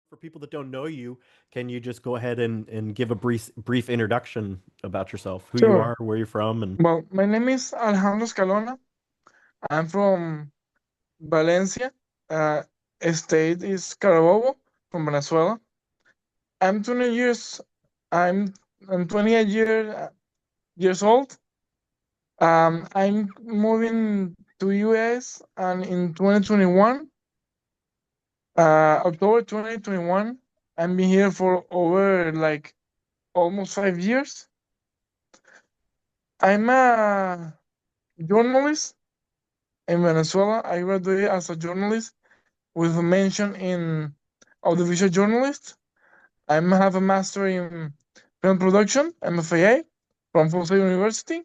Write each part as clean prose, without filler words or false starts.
For people that don't know you, can you just go ahead and give a brief introduction about yourself, who you Sure. are, where you're from, and Well, my name is Alejandro Escalona. I'm from Valencia. Uh, State is Carabobo from Venezuela. I'm 20 years. I'm I'm 28 years old. I'm moving to US and in 2021, October 2021. I've been here for over like almost 5 years. I'm a journalist in Venezuela. I graduated as a journalist with a mention in audiovisual journalist. I have a master in film production, MFAA, from Full Sail University.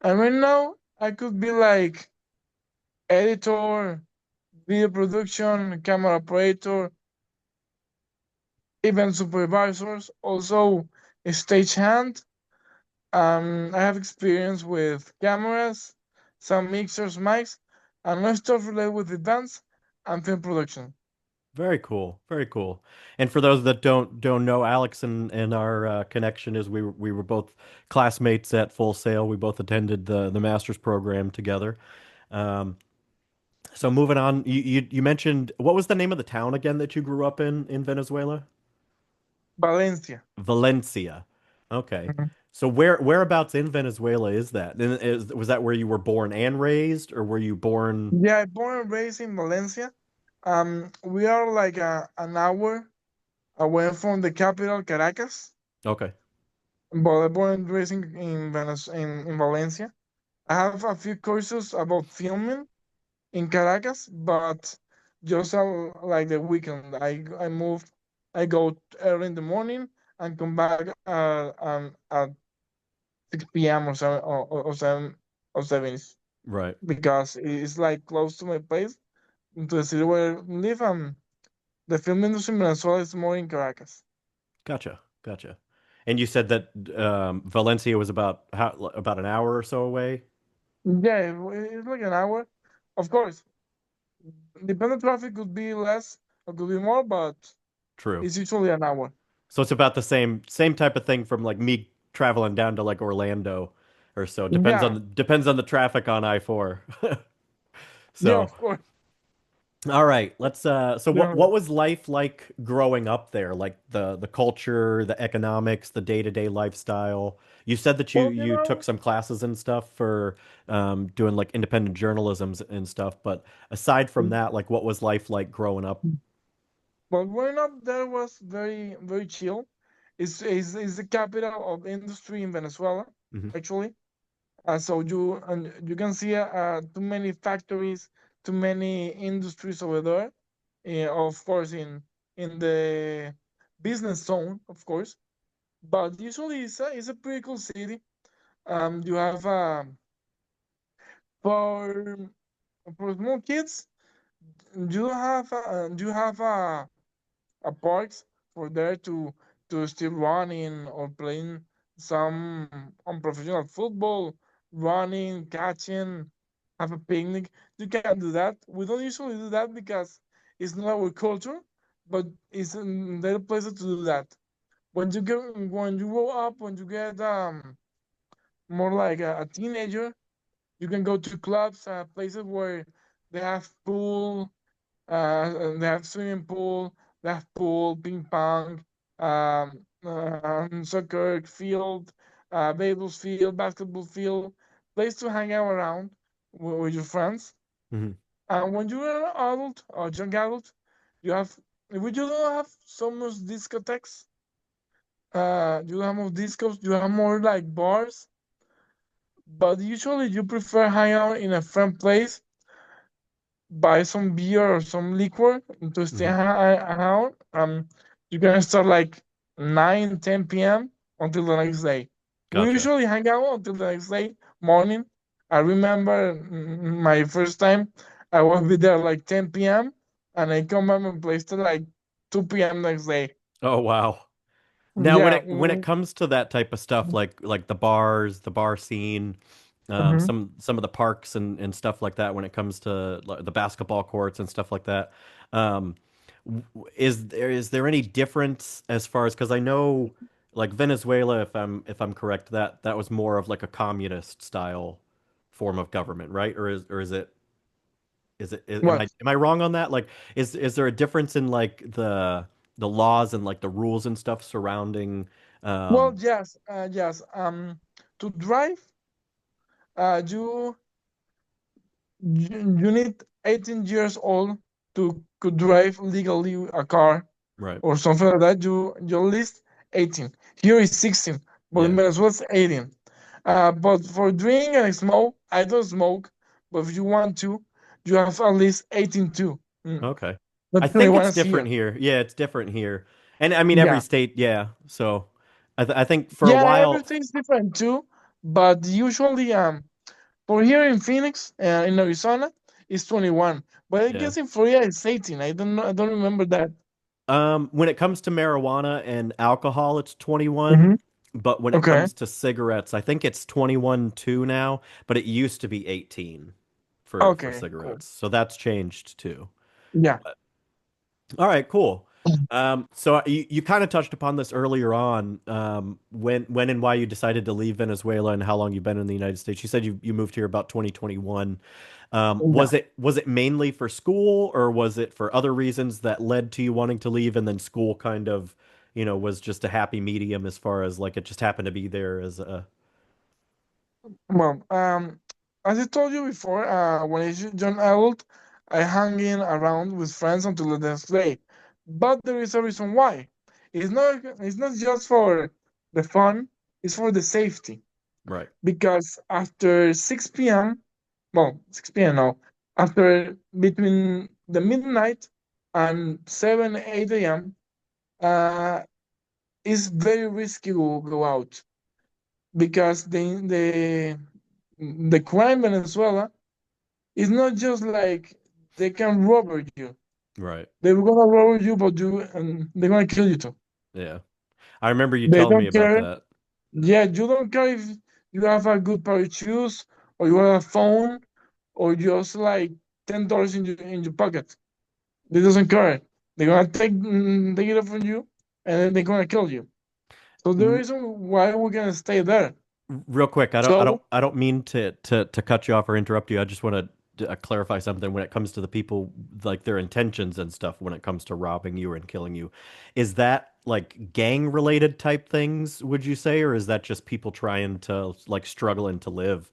And right now, I could be like editor, video production, camera operator, event supervisors, also a stagehand. I have experience with cameras, some mixers, mics, and other stuff related with events and film production. very cool, very cool. And for those that don't know, Alex and our connection is we were both classmates at Full Sail. We both attended the master's program together. Um, so moving on, you mentioned what was the name of the town again that you grew up in Venezuela? Valencia. Valencia. Okay. So whereabouts in Venezuela is that? And was that where you were born and raised, or were you born? Yeah, born and raised in Valencia. We are like an hour away from the capital, Caracas. Okay. But I born and raised in Valencia. I have a few courses about filming in Caracas, but just like the weekend. I move. I go early in the morning and come back at 6 p.m. or 7 Right. because it's like close to my place, to the city where I live. The film industry in Venezuela is more in Caracas. Gotcha. Gotcha. And you said that Valencia was about an hour or so away? Yeah, it's like an hour. Of course, dependent traffic could be less or could be more, but True. it's usually an hour. So it's about the same type of thing from like me traveling down to like Orlando or so. Yeah, Depends on the traffic on I-4. yeah, So of course. all right, let's so Yeah. what was life like growing up there? Like the culture, the economics, the day-to-day lifestyle. You said that you Well, you took some classes and stuff for doing like independent journalism and stuff, but aside from that, like what was life like growing up? well, growing up there was very, very chill. It's the capital of industry in Venezuela, Hmm. actually. So you can see too many factories, too many industries over there. Of course, in the business zone, of course. But usually it's a pretty cool city. You have for for small kids, you have a parks for there to still running or playing some unprofessional football, running, catching, have a picnic. You can do that. We don't usually do that because it's not our culture, but it's there are places to do that. When you grow up, when you get more like a teenager, you can go to clubs, places where they have pool, they have swimming pool, they have pool, ping pong, soccer field, baseball field, basketball field, place to hang out around with your friends. Hmm. And when you're an adult or young adult, you have we you don't have so much discotheques. You don't have more discos. You have more like bars. But usually, you prefer hang out in a friend place, buy some beer or some liquor to stay Hmm. around. You can start like 9, 10 p.m. until the next day. We Gotcha. usually hang out until the next day morning. I remember my first time I will be there like 10 p.m. and I come back and play till like 2 p.m. next day. Oh wow. Now, Yeah. when it comes to that type of stuff, like the bars, the bar scene, Mhm. some of the parks and stuff like that, when it comes to like, the basketball courts and stuff like that, um, Is there any difference as far as because I know like Venezuela, if I'm correct, that was more of like a communist style form of government, right? Or am I What? am I wrong on that? Like, is there a difference in like the laws and like the rules and stuff surrounding Well, um yes, yes. To drive, you you need 18 years old to could drive legally a car right. or something like that. You list 18. Here is 16, but in Yeah. Venezuela it's 18. But for drink and smoke, I don't smoke. But if you want to, you have at least 18 too. Okay. I Not think 21 it's is different here. here. Yeah, it's different here. And I mean every Yeah, state, yeah. So I think for a yeah. while, Everything's different too. But usually, for here in Phoenix, in Arizona, it's 21. But I yeah. guess in Florida it's 18. I don't know. I don't remember that. When it comes to marijuana and alcohol, it's 21. Hmm. But when it Okay. comes to cigarettes, I think it's 21 too now, but it used to be 18 for Okay. Cool. cigarettes. So that's changed too. Yeah. All right, cool. So you kind of touched upon this earlier on, when and why you decided to leave Venezuela and how long you've been in the United States. You said you moved here about 2021. Yeah. Was it mainly for school or was it for other reasons that led to you wanting to leave and then school kind of, was just a happy medium as far as like it just happened to be there as a Well, as I told you before, when I was young adult, I hung in around with friends until the next day. But there is a reason why. It's not just for the fun, it's for the safety. right, Because after 6 p.m., well, 6 p.m. no, after between the midnight and 7, 8 a.m., uh, it's very risky to go out because the crime in Venezuela is not just like they can rob you. right. They're gonna rob you, but and they're gonna kill you too. Yeah. I remember you They telling me don't about care. that. Yeah, you don't care if you have a good pair of shoes or you have a phone or just like $10 in your pocket. They doesn't care. They're gonna take it from you and then they're gonna kill you. So the reason why we're gonna stay there. Real quick, I don't, I don't, So I don't mean to cut you off or interrupt you. I just want to clarify something when it comes to the people, like their intentions and stuff. When it comes to robbing you and killing you, is that like gang related type things? Would you say, or is that just people trying to like struggling to live?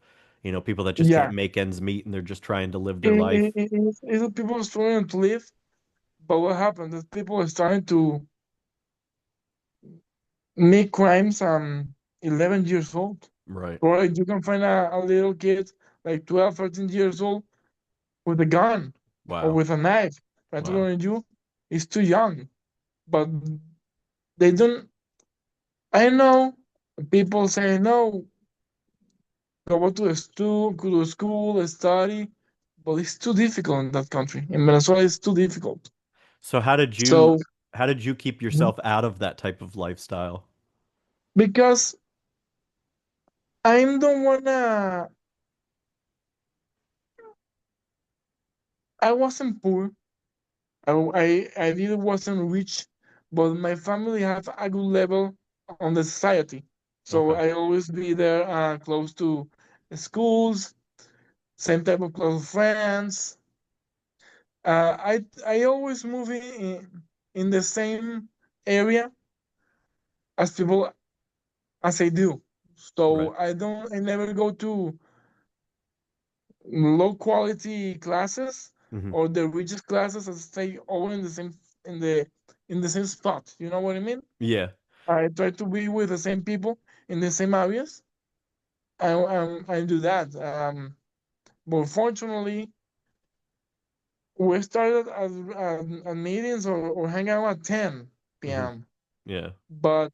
People that just can't yeah, make ends meet and they're just trying to live their life. it's people struggling to live. But what happened is people are starting to make crimes 11 years old. Right. Right? You can find a little kid like 12, 13 years old with a gun or Wow. with a knife trying to Wow. learn you. It's too young. But they don't I know people say no, go to the school, study, but it's too difficult in that country. In Venezuela it's too difficult. So So how did you keep yourself out of that type of lifestyle? because I don't wanna I wasn't poor. I really wasn't rich, but my family have a good level on the society. So Okay. I always be there close to schools, same type of close friends. I always move in the same area as people as I do. Right. So I never go to low quality classes Hmm. or the richest classes. I stay all in the same in the in the same spot. You know what I mean? Yeah. I try to be with the same people in the same areas. I do that. But fortunately, we started at meetings or hang out at 10 Hmm. p.m. Yeah. But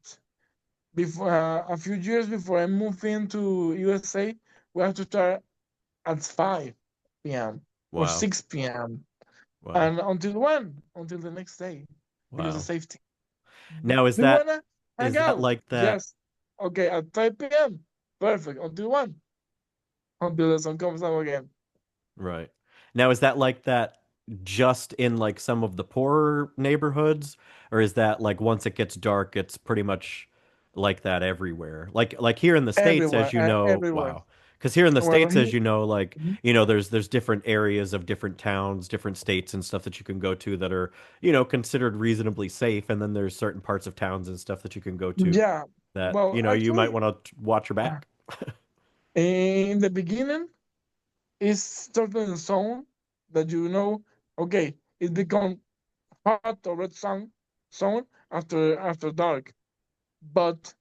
before a few years before I moved into USA, we have to start at 5 p.m. or Wow. 6 p.m. Wow. And until when? Until the next day, because of Wow. safety. Now Do you wanna hang is that out? like that? Yes. Okay, at 5 p.m. Perfect. Until when? Until the sun comes up again. Right. Now is that like that? just in like some of the poorer neighborhoods, or is that like once it gets dark, it's pretty much like that everywhere? Like here in the States, as everywhere, you know, everywhere. wow. Because here in the Well, States, here, as you know, like, mhm. there's different areas of different towns, different states and stuff that you can go to that are, considered reasonably safe. And then there's certain parts of towns and stuff that you can go to Yeah. that, Well, you might actually, want to watch your uh, back. in the beginning, it's certain zone that okay, it become hot or red zone after dark. But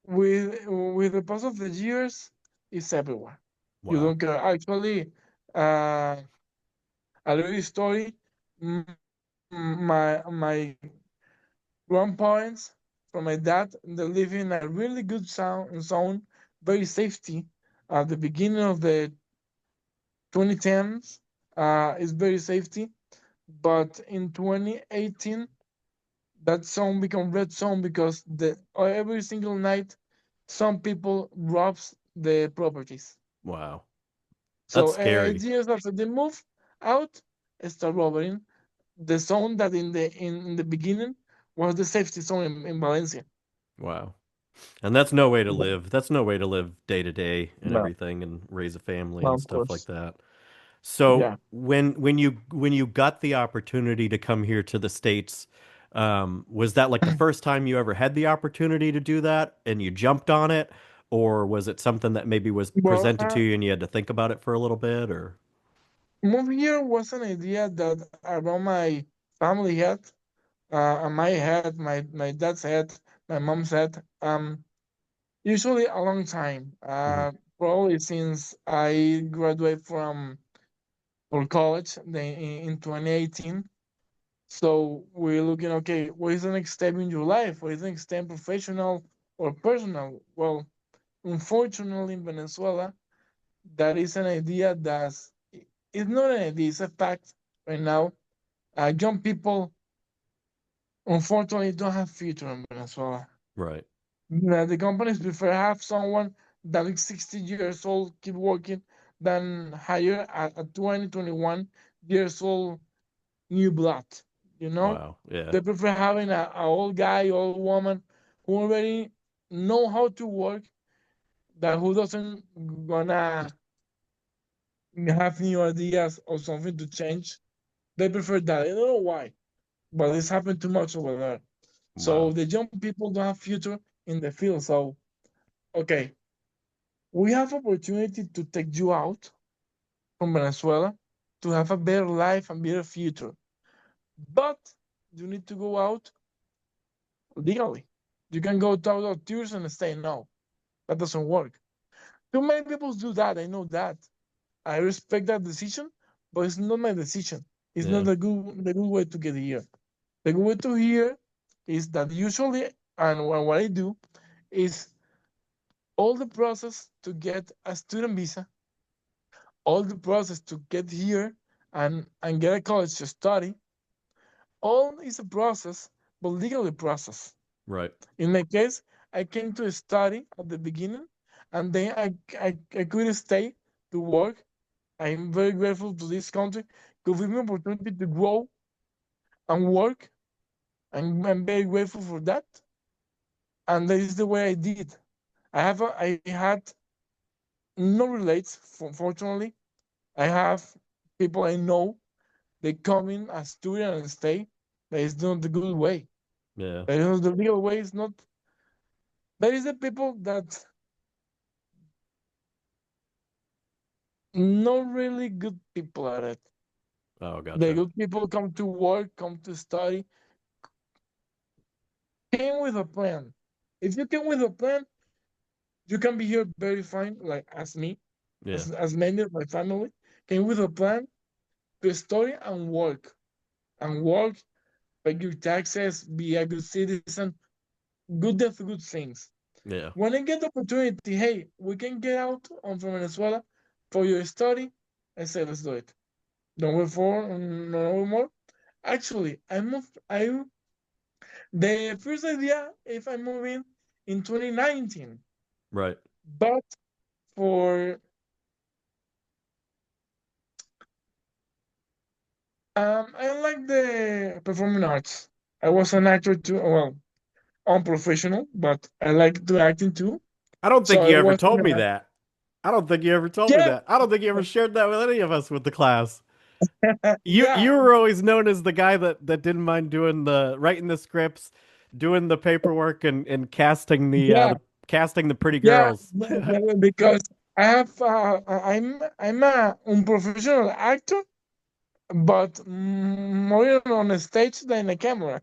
with the pass of the years, it's everywhere. You Wow. don't care. Actually, uh, a little story. m- my grandparents from my dad, they live in a really good zone, very safety. At the beginning of the 2010s, is very safety. But in 2018, that zone become red zone because the every single night, some people robs the properties. Wow. That's So scary. 8 years after they move out, start robbing the zone that in the beginning was the safety zone in Valencia. Wow. And that's no way to But live. That's no way to live day to day and no, everything and raise a family no, and of stuff like course, that. So yeah. when you got the opportunity to come here to the States, was that like the first time you ever had the opportunity to do that and you jumped on it, or was it something that maybe was Well, presented to you and you had to think about it for a little bit, or? moving here was an idea that around my family had, and my head, my dad's head, my mom's head. Usually a long time. Mhm. Probably since I graduated from for college in 2018. So we're looking, okay, what is the next step in your life? What is the next step, professional or personal? Well, unfortunately, in Venezuela, that is an idea it's not an idea, it's a fact right now. Young people, unfortunately, don't have future in Venezuela. Right. The companies prefer have someone that is 60 years old keep working than hire a 20, 21 years old new blood. You know, Wow. Yeah. they prefer having a old guy, old woman who already know how to work, that who doesn't gonna have new ideas or something to change. They prefer that. I don't know why, but it's happened too much over there. So Wow. the young people don't have future in the field. So okay, we have opportunity to take you out from Venezuela to have a better life and better future. But you need to go out legally. You can go to other tours and stay. No, that doesn't work. Too many people do that. I know that. I respect that decision, but it's not my decision. It's not Yeah. the good way to get here. The good way to here is that usually, and what I do is all the process to get a student visa, all the process to get here and get a college to study, all is a process, but legally process. Right. In my case, I came to study at the beginning, and then I could stay to work. I'm very grateful to this country to give me opportunity to grow and work, and I'm very grateful for that. And that is the way I did. I had no relates, fortunately. I have people I know, they come in as student and stay. That is not the good way. Yeah. That is the legal way. Is not. That is the people that not really good people at it. Oh, The gotcha. good people come to work, come to study, came with a plan. If you came with a plan, you can be here very fine, like as me, Yeah. as many of my family came with a plan to study and work, pay your taxes, be a good citizen, good things. Yeah. When I get the opportunity, hey, we can get out from Venezuela for your study. I say, let's do it. Don't wait for no more. Actually, I moved. I the first idea if I move in 2019, Right. but for I like the performing arts. I was an actor too. Well, unprofessional, but I like to acting too. I don't So think I you ever was in told me a, that. I don't think you ever told me yeah, that. I don't think you ever shared that with any of us with the class. You yeah, were always known as the guy that didn't mind doing the writing the scripts, doing the paperwork, and yeah, the casting the pretty yeah. girls. Because I have, I'm a unprofessional actor, but more on a stage than a camera.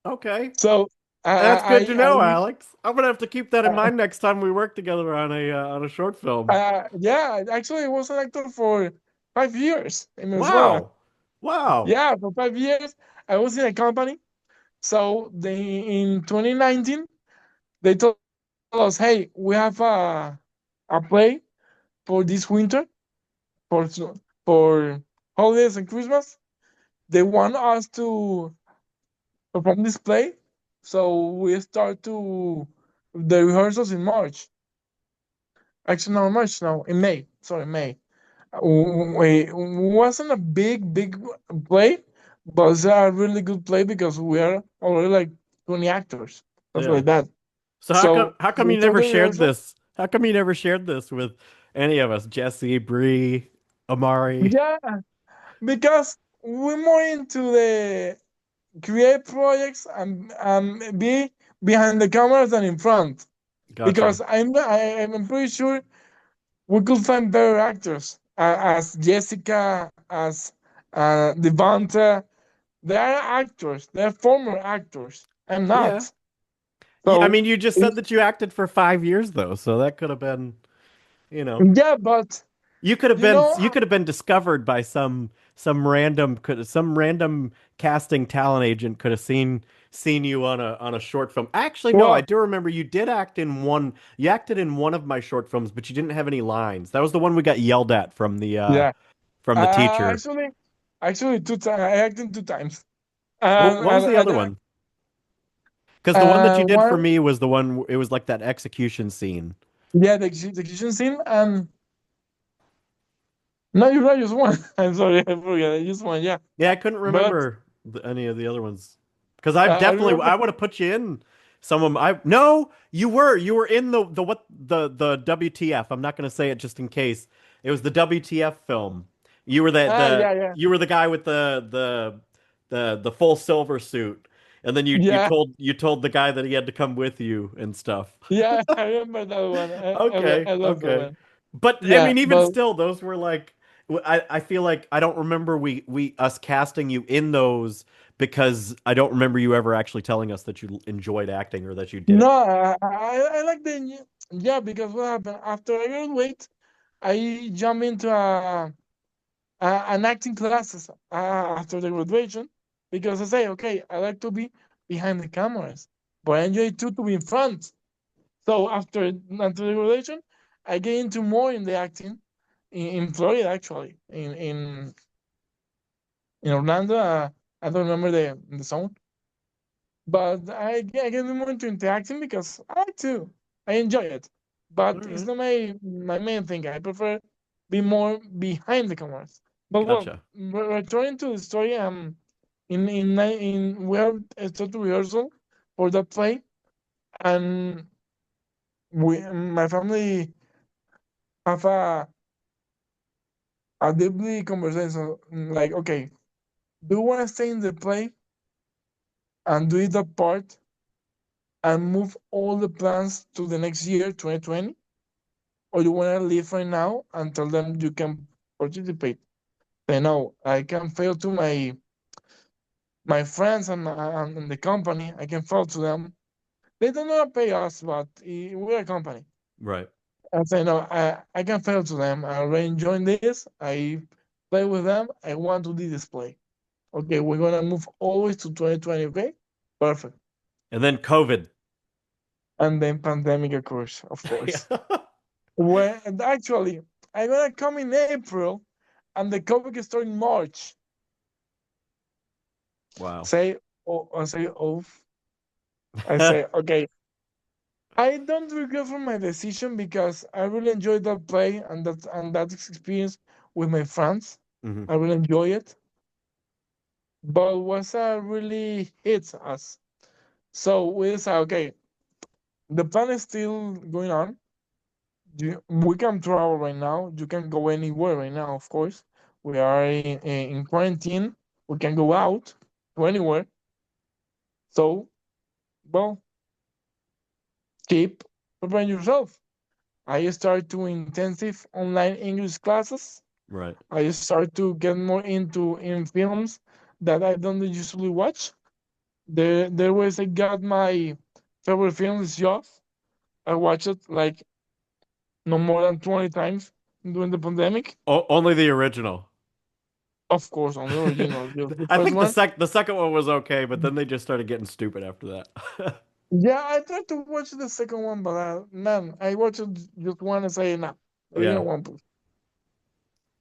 Okay, So that's good to know, I Alex. I'm gonna have to keep that in uh, mind next time we work together on a short film. yeah, actually, I was an actor for 5 years in Venezuela. Wow, wow, Yeah, for 5 years, I was in a company. So they in 2019, they told us, "Hey, we have a play for this winter for holidays and Christmas. They want us to perform this play, so we start to the rehearsals in March. Actually, no, March, no, in May. Sorry, May. It wasn't a big play, but it's a really good play because we are already like 20 actors, stuff yeah. like that. So So how come we you start never the shared rehearsal. this? How come you never shared this with any of us? Jesse, Bree, Amari. Yeah, because we're more into the create projects and be behind the cameras than in front. Gotcha. Because I'm pretty sure we could find better actors as Jessica, as Devonta. They are actors. They're former actors. I'm Yeah. not. I So mean, you just said it's, that you acted for 5 years though, so that could have been, you know, yeah, but you know, you could have been discovered by some random casting talent agent could have seen you on a short film. Actually, no, I well, do remember you did act in one. You acted in one of my short films, but you didn't have any lines. That was the one we got yelled at yeah. from the teacher. Actually, two times. I acted 2 times. What was the other one? Because the one that you did for One, me was the one. It was like that execution scene. yeah, the execution scene, and no, you're right, just one. I'm sorry, I forgot. Just one, yeah. Yeah, I couldn't But remember any of the other ones because I definitely remember, I would have put you in some of them. I no, you were in the WTF. I'm not going to say it just in case. It was the WTF film. You were yeah, yeah, you were the guy with the full silver suit, and then yeah, you told the guy that he had to come with you and stuff. yeah. I remember that one. Okay, I love that okay. one. But I Yeah, mean, even but still, those were like I feel like I don't remember we us casting you in those because I don't remember you ever actually telling us that you enjoyed acting or that you did no, it. I like the yeah, because what happened after I graduate, I jump into an acting classes after the graduation because I say, okay, I like to be behind the cameras, but I enjoy too to be in front. So after the graduation, I get into more in the acting in Florida actually in Orlando. I don't remember the zone, but I get more into acting because I like to. I enjoy it, All but it's right, not my main thing. I prefer be more behind the cameras. But well, gotcha. returning to the story, in we have started rehearsal for that play, and my family have a deeply conversation like, okay, do you want to stay in the play and do it that part and move all the plans to the next year, 2020, or you want to leave right now and tell them you can participate? They know I can fail to my friends and the company. I can fail to them. They don't want to pay us, but we're a company. Right. I say no. I can fail to them. I already enjoying this. I play with them. I want to do this play. Okay, we're gonna move always to 2020. Okay, perfect. And then COVID. And then pandemic occurs, of Yeah. course. When and actually, I'm gonna come in April, and the COVID start in March. Wow. Say, oh, I say, oh, I say, okay. I don't regret for my decision because I really enjoyed that play and that experience with my friends. Hmm. I really enjoy it. but was really hits us. So we decided, okay, the plan is still going on. We can travel right now. You can go anywhere right now, of course. We are in quarantine. We can go out to anywhere. So, well, keep preparing yourself. I started to intensive online English classes. Right. I started to get more into in films that I don't usually watch. There was I got my favorite film is Jaws. I watched it like no more than 20 times during the pandemic. Only the original. Of course, on the original, just the I first think the one. second one was okay, but then they just started getting stupid after that. Yeah, I tried to watch the second one, but man, I watched it just one and say, nah, Yeah. original one. Please.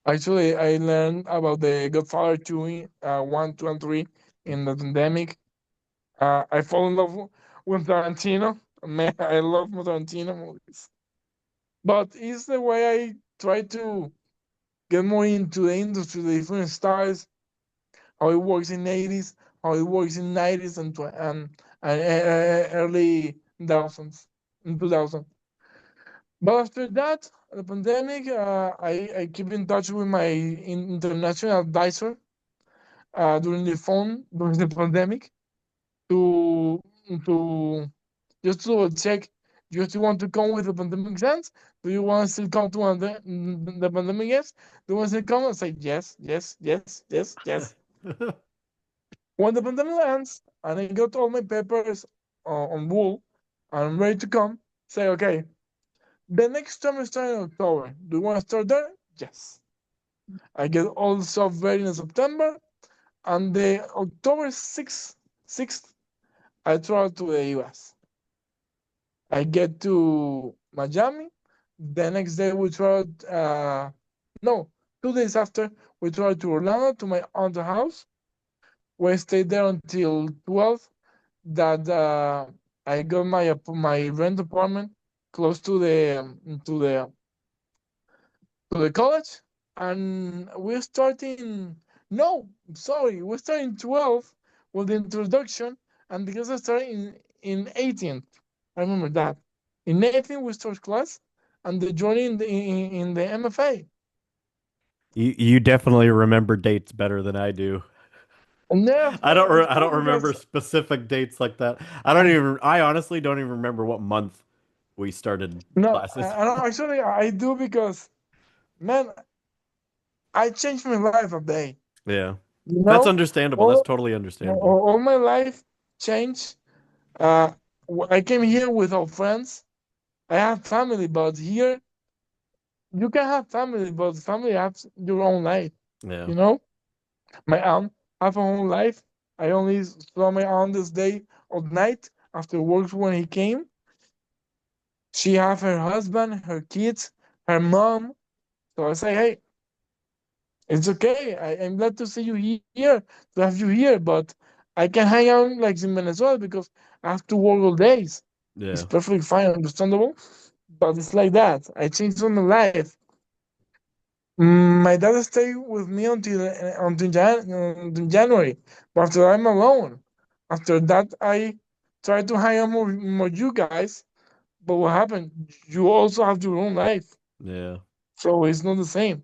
Actually, I learned about the Godfather 2, 1, 2, and 3 in the pandemic. I fall in love with Tarantino. Man, I love Tarantino movies. But it's the way I try to get more into the industry, the different styles, how it works in 80s, how it works in 90s and early thousands, in 2000. But after that, the pandemic, I keep in touch with my international advisor during the phone during the pandemic to to just to check. Do you still want to come with the pandemic ends? Do you want to still come to the pandemic ends? Do you want to still come? I say yes, yes, yes, yes, yes. When the pandemic ends and I got all my papers on wool, I'm ready to come. Say okay. The next term is starting in October. Do you want to start there? Yes. I get all the stuff ready in September, and the October 6th, I travel to the US. I get to Miami. The next day we travel, no, 2 days after, we travel to Orlando to my aunt's house. We stayed there until 12. That I got my rent apartment close to the college, and we're starting. No, sorry, we're starting 12 with the introduction, and because I started in 18th, I remember that. In 18th we start class, and the journey in the MFA. You definitely remember dates better than I do. And then of I don't course remember because specific dates like that. I honestly don't even remember what month we started no, classes. actually I do because man, I changed my life a day. Yeah. You That's know, understandable. That's all totally understandable. all my life changed. Uh, I came here without friends. I have family, but here you can have family, but family has your own life. Yeah. You know, my aunt have her own life. I only saw my aunt this day or night after work when he came. She have her husband, her kids, her mom. So I say, hey, it's okay. I'm glad to see you here, to have you here, but I can hang out like in Venezuela because I have to work all days. It's Yeah. perfectly fine, understandable, but it's like that. I changed all my life. My dad stayed with me until January, but after I'm alone. After that, I tried to hang out more you guys, but what happened? You also have your own life, Yeah. so it's not the same.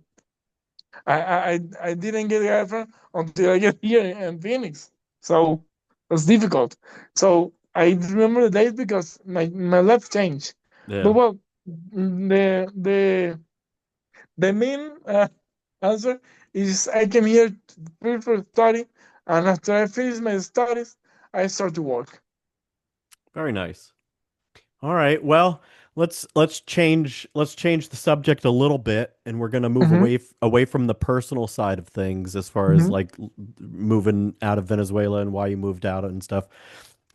I didn't get a girlfriend until I get here in Phoenix. So it's difficult. So I remember the days because my life changed. But Yeah. well, the main answer is I came here to prepare for study, and after I finish my studies, I start to work. Very nice. All right. Well, let's change the subject a little bit, and we're gonna move Mm-hmm, away from the personal side of things as far as mm-hmm, like moving out of Venezuela and why you moved out and stuff.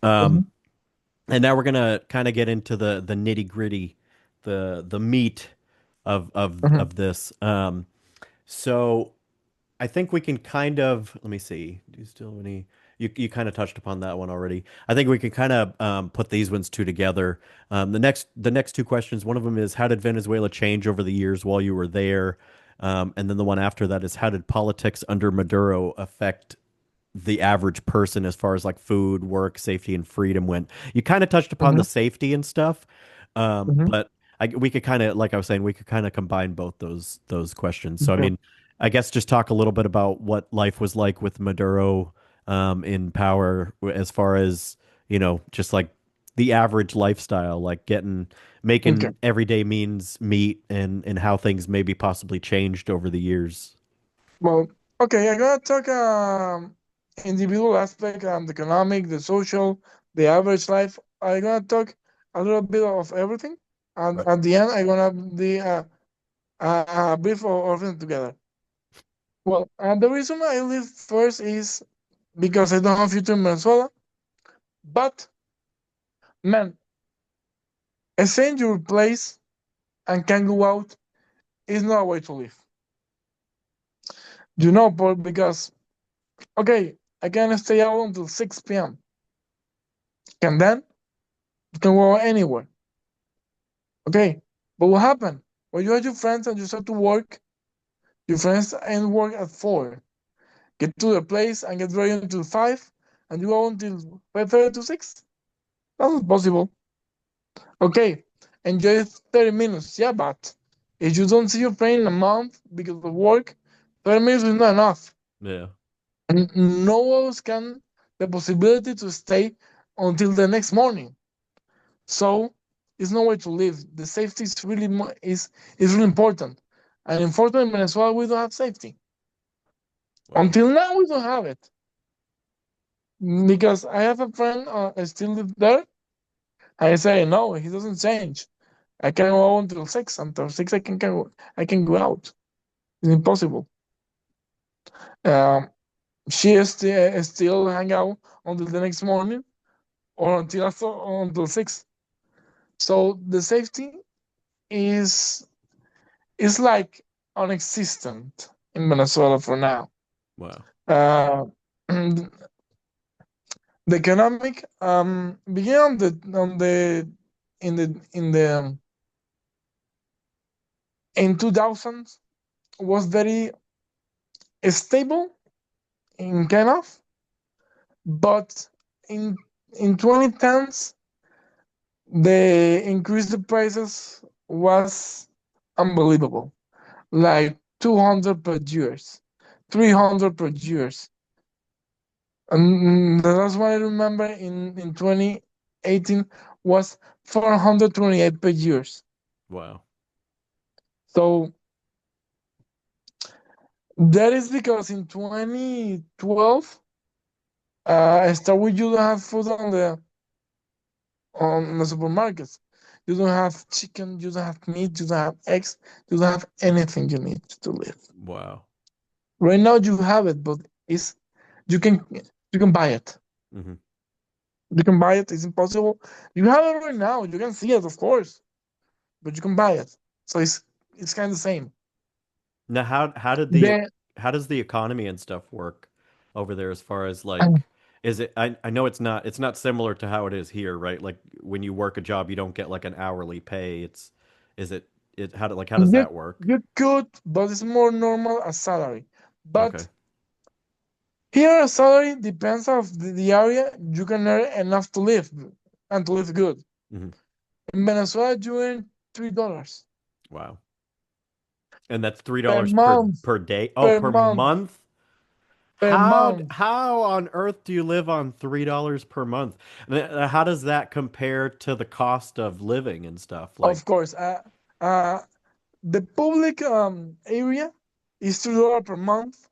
Um, mm-hmm, and now we're gonna kind of get into the nitty gritty, the meat mm-hmm, of this. So I think we can kind of let me see. Do you still have any? You kind of touched upon that one already. I think we can kind of put these ones two together. The next two questions. One of them is how did Venezuela change over the years while you were there? And then the one after that is how did politics under Maduro affect the average person as far as like food, work, safety, and freedom went. You kind of touched upon Mm-hmm. the safety and stuff, Mm-hmm. but we could kind of, like I was saying, we could kind of combine both those questions. So I Okay. mean, I guess just talk a little bit about what life was like with Maduro in power, as far as just like the average lifestyle, like Okay. making everyday means meet, and how things maybe possibly changed over the years. Well, okay, I'm gonna talk individual aspect, the economic, the social, the average life. I'm gonna talk a little bit of everything, and Right. at the end, I'm gonna be a brief of everything together. Well, the reason I live first is because I don't have future in Venezuela, but man, staying in your place and can go out is not a way to live. Paul, because okay, I can stay out until 6 p.m. And then you can go anywhere. Okay. But what happened? When you have your friends and you start to work, your friends end work at 4. Get to the place and get ready until 5, and you go until 5:30 to 6. That's not possible. Okay. Enjoy 30 minutes. Yeah, but if you don't see your friend in a month because of work, 30 minutes is not enough. Yeah. And no one else can the possibility to stay until the next morning. So it's no way to live. The safety is really is really important. And unfortunately, in Venezuela, we don't have safety. Wow. Until now, we don't have it because I have a friend I still live there. I say no, he doesn't change. I can go until 6. Until 6, I can go out. It's impossible. Um, she is still hang out until the next morning or until 6. So the safety is is like non-existent in Venezuela for now. Wow. Uh, the economic began on the in the in 2000s was very stable in kind of, but in 2010s the increase the prices was unbelievable, like 200 per years, 300 per years. And the last one I remember in 2018 was 428 per years. Wow. So that is because in 2012, I start with you don't have food on the supermarkets. You don't have chicken, you don't have meat, you don't have eggs, you don't have anything you need to live. Wow. Right now you have it, but it's you can you can buy it. Hmm. You can buy it. It's impossible. You have it right now. You can see it, of course, but you can buy it. So it's kind of the same. Now, Then how does the economy and stuff work over there as far as like, is it, I know it's not similar to how it is here, right? Like when you work a job, you don't get like an hourly pay. Is it how does you that work? you could, but it's more normal as salary. Okay. But here, a salary depends of the area. You can earn enough to live and to live good. Hmm. In Venezuela, you earn $3 Wow. And that's three per dollars month, per day. Oh, per per month, month? per month. How on earth do you live on $3 per month? How does that compare to the cost of living and stuff? Like, Of course, uh, the public area is $2 per month.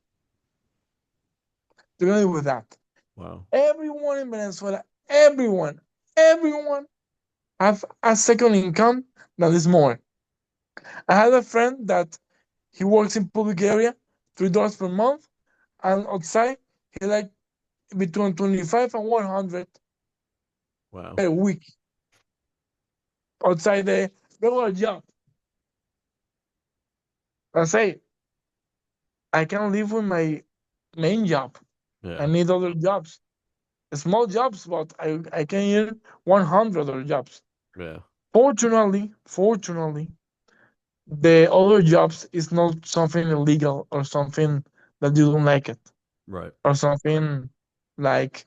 Together with that, wow. everyone in Venezuela, everyone have a second income that is more. I had a friend that he works in public area, $3 per month, and outside he like between 25 and 100 Wow. per week outside the regular job. I say I can live with my main job. I Yeah. need other jobs, small jobs, but I can earn 100 other jobs. Yeah. Fortunately, the other jobs is not something illegal or something that you don't like it. Right. or something like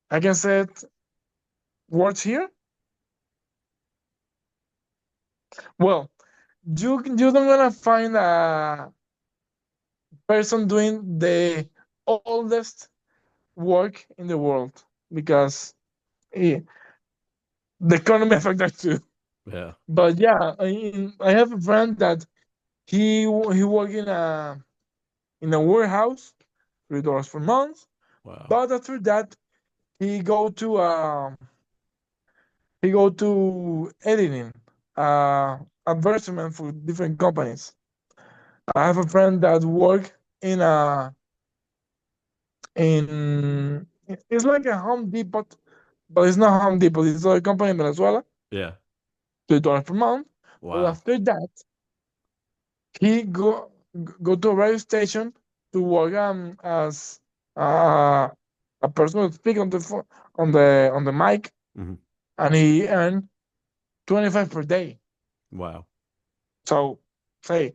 I can say it, words here. Well, you don't gonna find a person doing the oldest work in the world because eh, the economy affect that too. Yeah. But yeah, I have a friend that he work in a warehouse, $3 per month. Wow. But after that, he go to um he go to editing, advertisement for different companies. I have a friend that work in a in it's like a Home Depot, but it's not Home Depot. It's a company in Venezuela, Yeah. $2 per month. But Wow. after that, he go to a radio station to work as uh, a person who speak on the on the mic, Hmm. and he earned 25 per day. Wow. So say,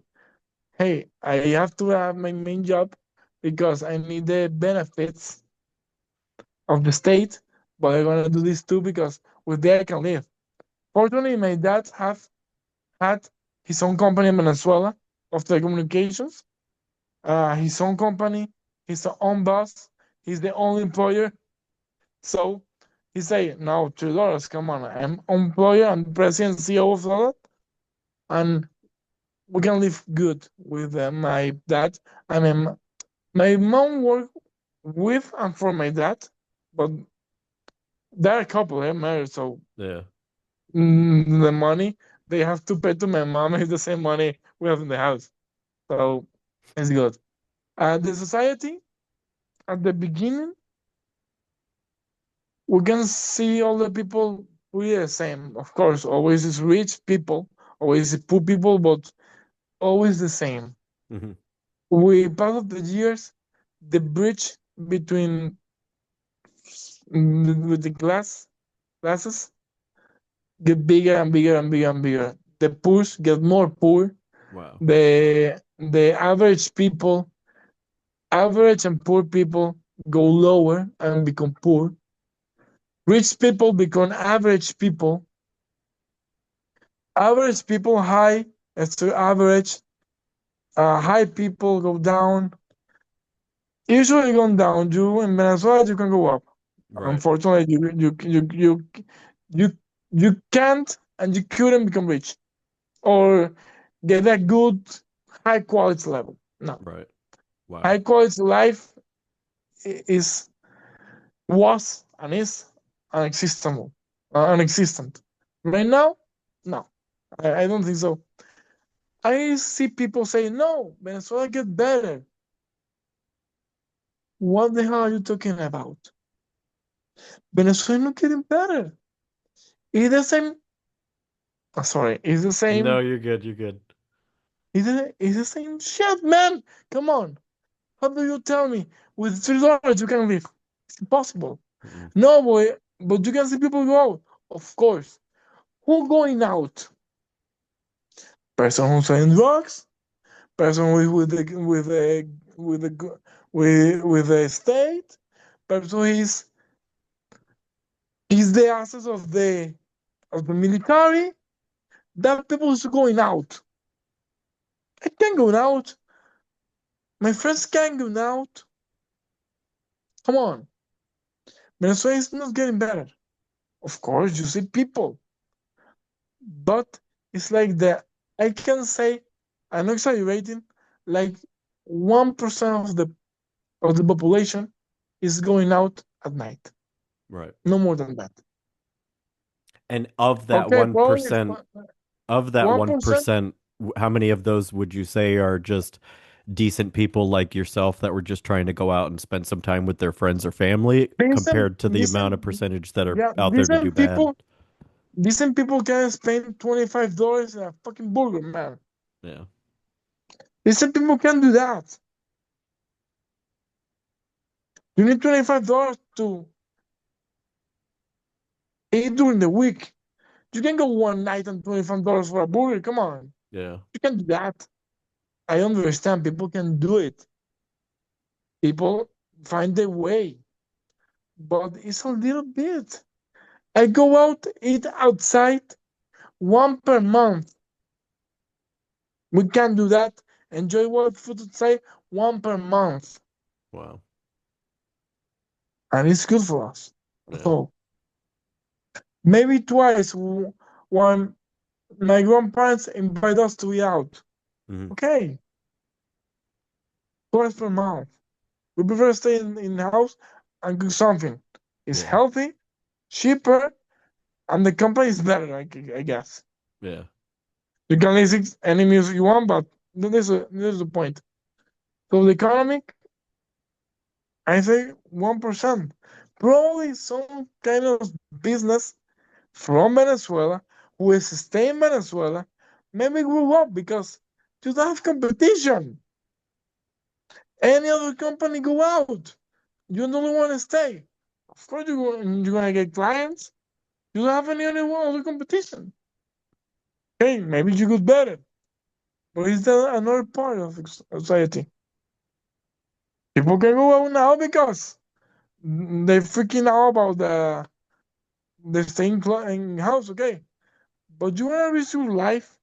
hey, I have to have my main job because I need the benefits of the state, but I'm gonna do this too because with that I can live. Fortunately, my dad have had his own company in Venezuela of telecommunications, his own company, his own boss. He's the only employer. So he say, no, $3. Come on, I'm employer, I'm president, CEO of that, and we can live good with my dad. I mean, my mom work with and for my dad, but they're a couple, they're married, so Yeah. the money they have to pay to my mom is the same money we have in the house. So it's good. The society at the beginning, we can see all the people pretty the same. Of course, always is rich people, always is poor people, but always the same. Hmm. With part of the years, the bridge between with the classes get bigger and bigger and bigger and bigger. The poor get more poor. Wow. The average and poor people go lower and become poor. Rich people become average people. Average people high as to average. High people go down. Usually going down. You in Venezuela you can go up. Right. Unfortunately, you you can't and you couldn't become rich or get a good high quality level. No, Right. Wow. high quality life is was and is unexistable, unexistent. Right now, no, I don't think so. I see people say, "No, Venezuela get better." What the hell are you talking about? Venezuela not getting better. It's the same. Sorry, it's the No, same. you're good. You're good. It's the same shit, man. Come on. How do you tell me with $3 you can live? It's impossible. Mm-mm. No, boy, but you can see people go out. Of course. Who going out? Person who's selling drugs. Person with the with the state. Person who is the assets of the military. That people is going out. I can't go out. My friends can't go out. Come on. Venezuela is not getting better. Of course, you see people, but it's like I can say I'm not exaggerating, like 1% of the population is going out at night. Right. No more than that. And of that Okay, probably 1%, of that 1%. 1%, how many of those would you say are just decent people like yourself that were just trying to go out and spend some time with their friends or family Decent, compared to the decent, amount of percentage that are yeah, out there to do bad? decent people can spend $25 on a fucking burger, man. Yeah. Decent people can do that. You need $25 to eat during the week. You can go one night and $25 for a burger. Come on. Yeah. You can do that. I understand people can do it. People find a way, but it's a little bit. I go out, eat outside one per month. We can do that. Enjoy what food outside one per month. Wow. And it's good for us. Yeah. So maybe twice when my grandparents invite us to eat out. Hmm. Okay, twice per month. We prefer stay in the house and cook something. It's Yeah. healthy, cheaper, and the company is better, I guess. Yeah. You can listen any music you want, but this is the point. So the economic, I say 1%. Probably some kind of business from Venezuela who is staying in Venezuela maybe grew up because you don't have competition. Any other company go out. You don't want to stay. Of course, you're going to get clients. You don't have any other competition. Hey, maybe you could better. But it's another part of society. People can go out now because they freaking out about the staying in house, okay? But you want to risk your life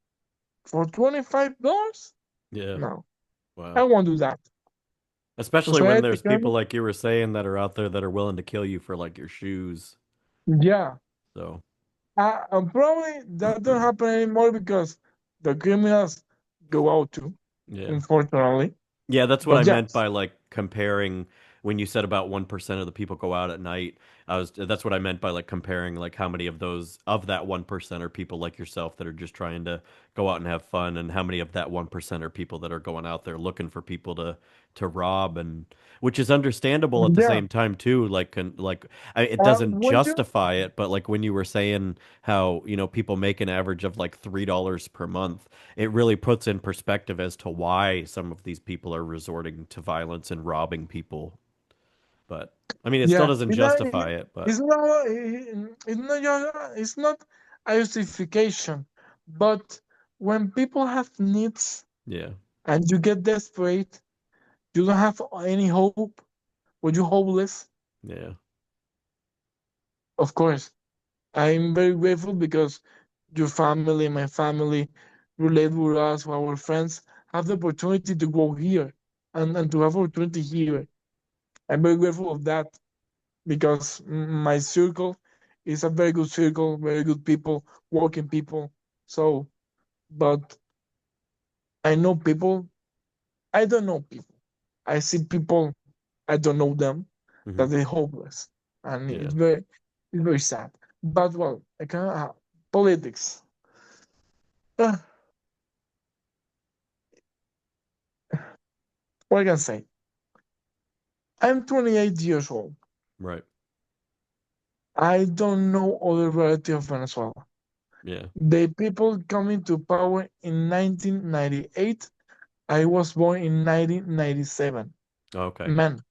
for $25? Yeah. No, I Wow. won't do that. Especially when Society there's people can, like you were saying that are out there that are willing to kill you for like your shoes. yeah. So, And probably that don't happen anymore because the criminals go out too, yeah. unfortunately. Yeah, that's what I But meant yes, by like comparing when you said about 1% of the people go out at night. That's what I meant by like comparing like how many of those of that 1% are people like yourself that are just trying to go out and have fun and how many of that 1% are people that are going out there looking for people to rob and which is understandable at the yeah. same time too it doesn't When you, justify it, but like when you were saying how, people make an average of like $3 per month, it really puts in perspective as to why some of these people are resorting to violence and robbing people. But I mean, it still yeah, doesn't justify it, but it's not a justification, but when people have needs yeah, and you get desperate, you don't have any hope, or you hopeless. yeah, Of course, I'm very grateful because your family, my family, relate with us, with our friends, have the opportunity to go here and to have opportunity here. I'm very grateful of that because my circle is a very good circle, very good people, working people. So, but I know people, I don't know people. I see people, I don't know them, hmm, that they're hopeless. And yeah, it's very sad. But well, I can politics. Uh, what I can say? I'm 28 years old. right, I don't know other reality of Venezuela. yeah, The people coming to power in 1998. I was born in 1997. okay. Man,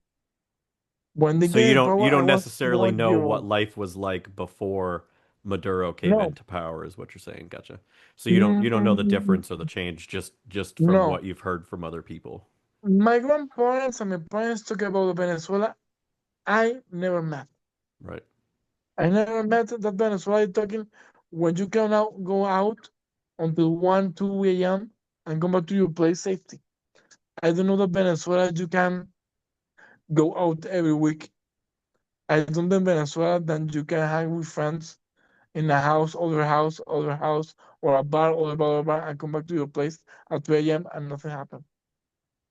when they So get you in don't you power, I don't was necessarily know 1 year what old. life was like before Maduro came No, into power, is what you're saying. Gotcha. So you don't know the mm, difference or the change just from no. what you've heard from other people, My grandparents and my parents talk about Venezuela. I never met. right? I never met that Venezuela talking when you can out, go out until 1, 2 a.m. and come back to your place safety. I don't know that Venezuela you can go out every week. I don't know Venezuela that you can hang with friends in a house, other house, or a bar, other bar, and come back to your place at 2 a.m. and nothing happened.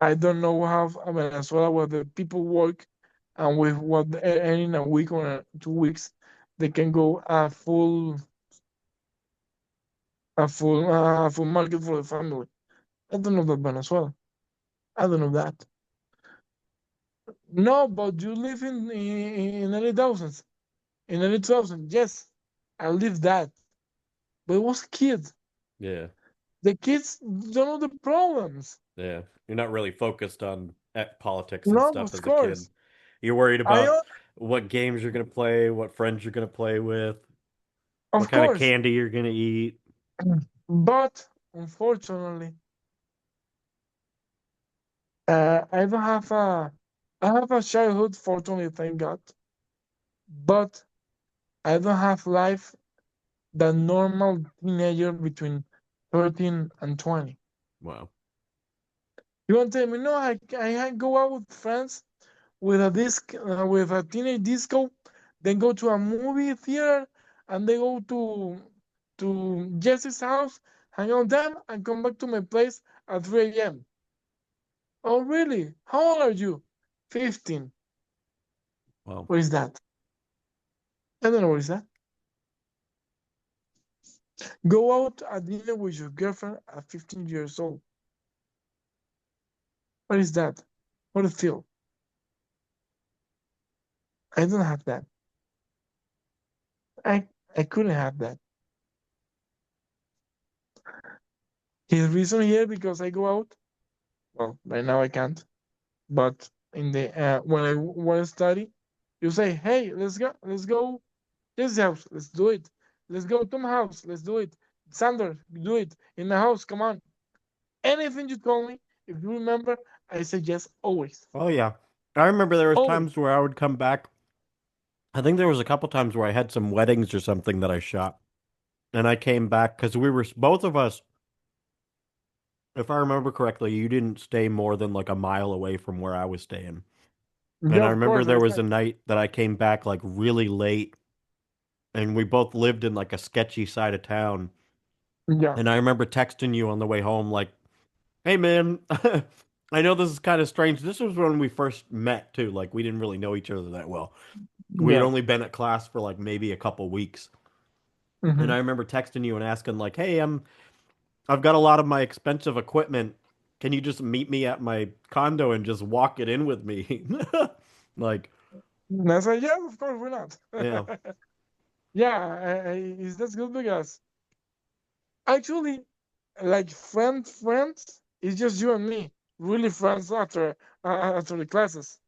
I don't know how Venezuela where the people work and with what they earn in a week or 2 weeks, they can go a full market for the family. I don't know that Venezuela. I don't know that. No, but you live in early thousands, in early 2000s. Yes, I lived that, but it was kids. Yeah. The kids don't know the problems. Yeah, you're not really focused on politics and No, stuff of as a kid. course. You're worried I about what games you're gonna play, what friends you're gonna play with, what Of kind of course, candy you're gonna eat. but unfortunately, I don't have a. I have a childhood, fortunately, thank God, but I don't have life the normal teenager between 13 and 20. Wow. You want to tell me, no, I go out with friends with a with a teenage disco, then go to a movie theater, and they go to Jesse's house, hang out with them, and come back to my place at 3 a.m. Oh, really? How old are you? 15. Wow. What is that? I don't know what is that. Go out at dinner with your girlfriend at 15 years old. What is that? What do you feel? I don't have that. I I couldn't have that. His reason here because I go out. Well, right now I can't. But in the when I want to study, you say, "Hey, let's go this house, let's do it. Let's go to my house, let's do it. Sander, do it in my house. Come on. Anything you call me, if you remember, I say yes always, Oh yeah. I remember there was always. times where I would come back. I think there was a couple times where I had some weddings or something that I shot, and I came back because we were both of us, if I remember correctly, you didn't stay more than like a mile away from where I was staying. And Yeah, I of remember course. there was a night that I came back like really late, and we both lived in like a sketchy side of town. Yeah, And I remember texting you on the way home, like, "Hey man, I know this is kind of strange. This was when we first met too. Like we didn't really know each other that well. We had yeah. only been at class for like maybe a couple weeks." And Hmm. I remember texting you and asking like, "Hey, I've got a lot of my expensive equipment. Can you just meet me at my condo and just walk it in with me?" Like, And I say, yeah, of course, we're not. yeah, Yeah, that's good because actually, like friends, it's just you and me. Really friends after the classes.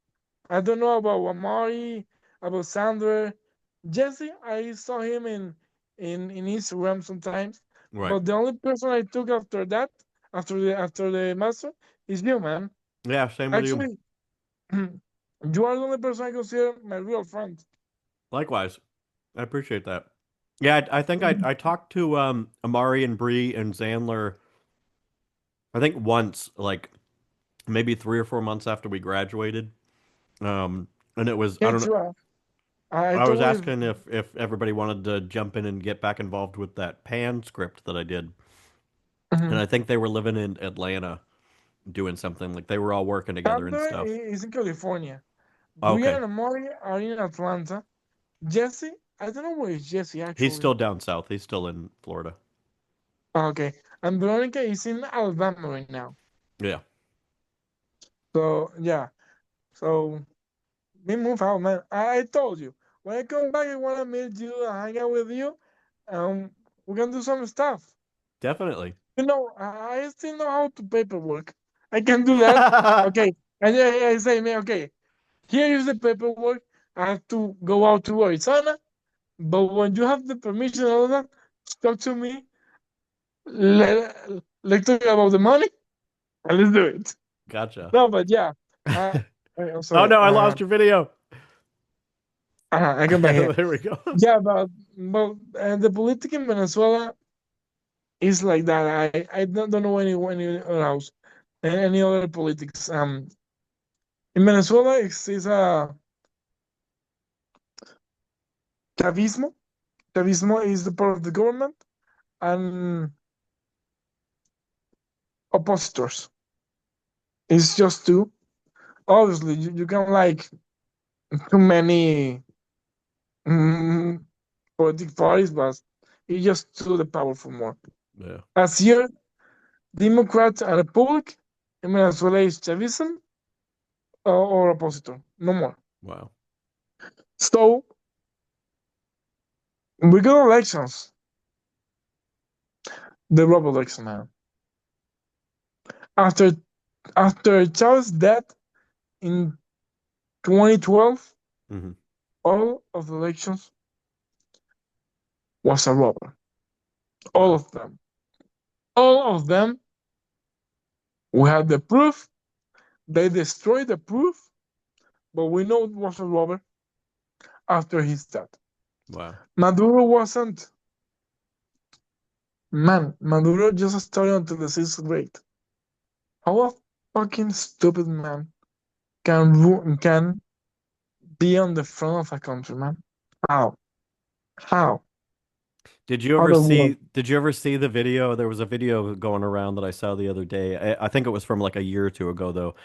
I don't know about Amari, about Sandra. Jesse, I saw him in Instagram sometimes. right. But the only person I took after that, after the master, is you, man. Yeah, same with you. Actually, you are the only person I consider my real friend. Likewise. I appreciate that. Yeah, I think I talked to Amari and Bree and Zandler, I think once, like maybe 3 or 4 months after we graduated. And it was, I Yeah, don't know, true. I I was totally. asking if everybody wanted to jump in and get back involved with that pan script that I did. And Mhm. I think they were living in Atlanta doing something, like they were all working together and Sandra stuff. is in California. Okay. Brian and Amari are in Atlanta. Jesse, I don't know where is Jesse He's actually. still down south. He's still in Florida. Okay, and Veronica is in Alabama right now. Yeah, So yeah, so we move out, man. I told you when I come back, I want to meet you, and hang out with you. We're gonna do some stuff. definitely. I still know how to paperwork. I can do that. Okay, and I say, man, okay, here is the paperwork. I have to go out to Arizona, but when you have the permission and all that, talk to me. Let, let's talk about the money and let's do it. Gotcha. No, but yeah. Uh, I'm Oh sorry. no, I lost your video. I come back here. There we go. Yeah, but the politics in Venezuela is like that. I don't know any else, any other politics. In Venezuela, it's a Chavismo. Chavismo is the part of the government and oppositors. It's just two. Obviously, you can like too many mm, political parties, but it's just two the powerful more. Yeah. As here, Democrats and Republic in Venezuela is Chavism or oppositor, no more. Wow. So we got elections, the rob election, man. After after Chavez's death in 2012, Hmm. all of the elections was a robber. All Wow. of them. All of them. We have the proof. They destroyed the proof. but we know it was a robber after his death. Wow. Maduro wasn't. Man, Maduro just studied until the sixth grade. How a fucking stupid man can be on the front of a country, man? How? How? How the world? Did you ever see the video? There was a video going around that I saw the other day. I think it was from like a year or two ago though.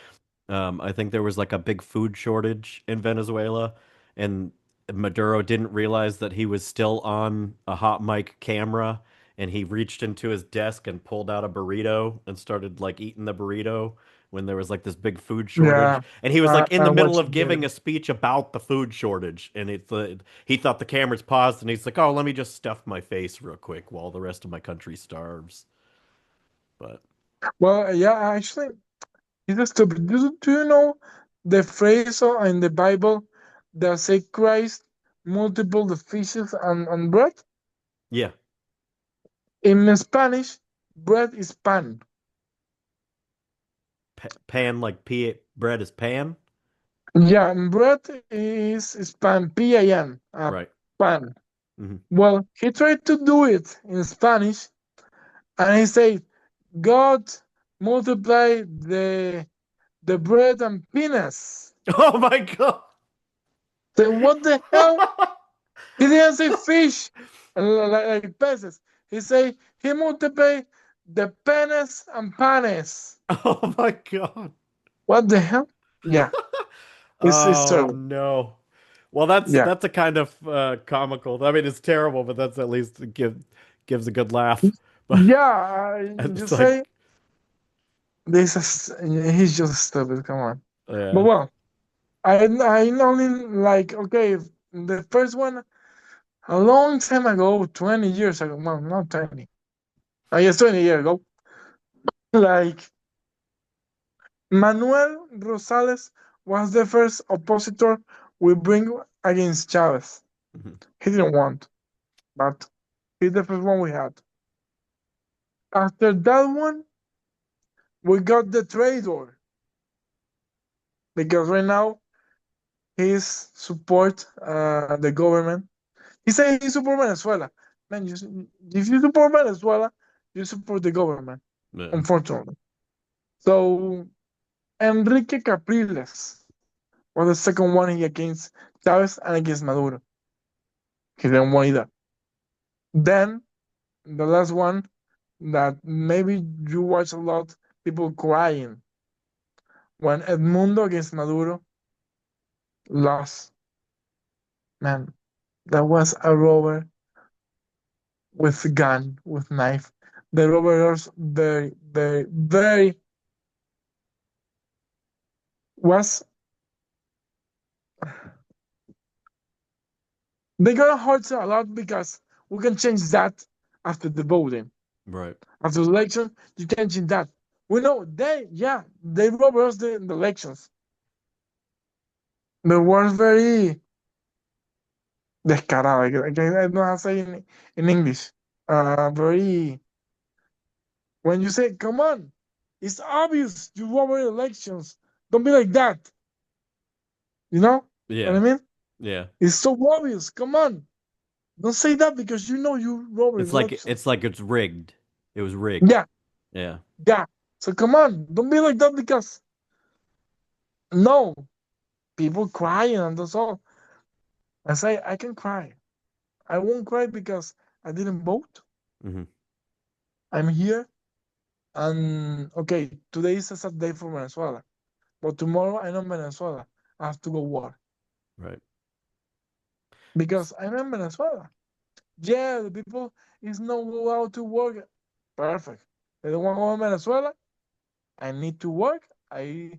I think there was like a big food shortage in Venezuela, and Maduro didn't realize that he was still on a hot mic camera, and he reached into his desk and pulled out a burrito and started like eating the burrito when there was like this big food shortage. Yeah, And he was like in I the middle watched of the giving video. a speech about the food shortage, and he thought the camera's paused, and he's like, "Oh, let me just stuff my face real quick while the rest of my country starves." But Well, yeah, actually, he's a stupid. Do you know the phrase in the Bible that say Christ multiple the fishes and bread? yeah, In Spanish, bread is pan. pan like bread is pan. Yeah, and bread is pan, P-A-N, Right. pan. Hmm. Well, he tried to do it in Spanish, and he said, God multiply the bread and peanuts. Oh my God. Then what the hell? He didn't say fish like peces. He say he multiply the penes and panes. Oh my God. What the hell? Yeah, it's Oh terrible. no. Well, Yeah, that's a kind of comical. I mean, it's terrible, but that's at least gives a good laugh. But yeah. it's Just like, say this is he's just stupid. Come on. But yeah. well, I only like okay the first one a long time ago, 20 years ago. Well, not 20. I guess 20 years ago. Like Manuel Rosales was the first oppositor we bring against Chavez. Mhm. He didn't want, but he's the first one we had. After that one, we got the traitor because right now he's support the government. He said he support Venezuela. Man, if you support Venezuela, you support the government. Yeah. Unfortunately, so Enrique Capriles was the second one he against Chavez and against Maduro. He didn't want either. Then the last one that maybe you watch a lot, people crying when Edmundo against Maduro lost. Man, that was a robber with gun, with knife. The robber was very was they gonna hurt a lot because we can change that after the voting. Right. After the election, you can change that. We know they robbed us the elections. The was very descarado. I don't know how to say in English. Very when you say, "Come on, it's obvious you robbed elections." Don't be like that. You know what I Yeah. mean? Yeah. It's so obvious. Come on, don't say that because you know you robbed It's elections. like it's rigged. It was rigged. Yeah, Yeah. yeah. So come on, don't be like that because no people crying and that's all. I say I can cry. I won't cry because I didn't vote. Hmm. I'm here, and okay, today is a sad day for Venezuela, but tomorrow I'm in Venezuela. I have to go war Right. because I'm in Venezuela. Yeah, the people is not go out to work. Perfect. They don't want to go in Venezuela. I need to work. I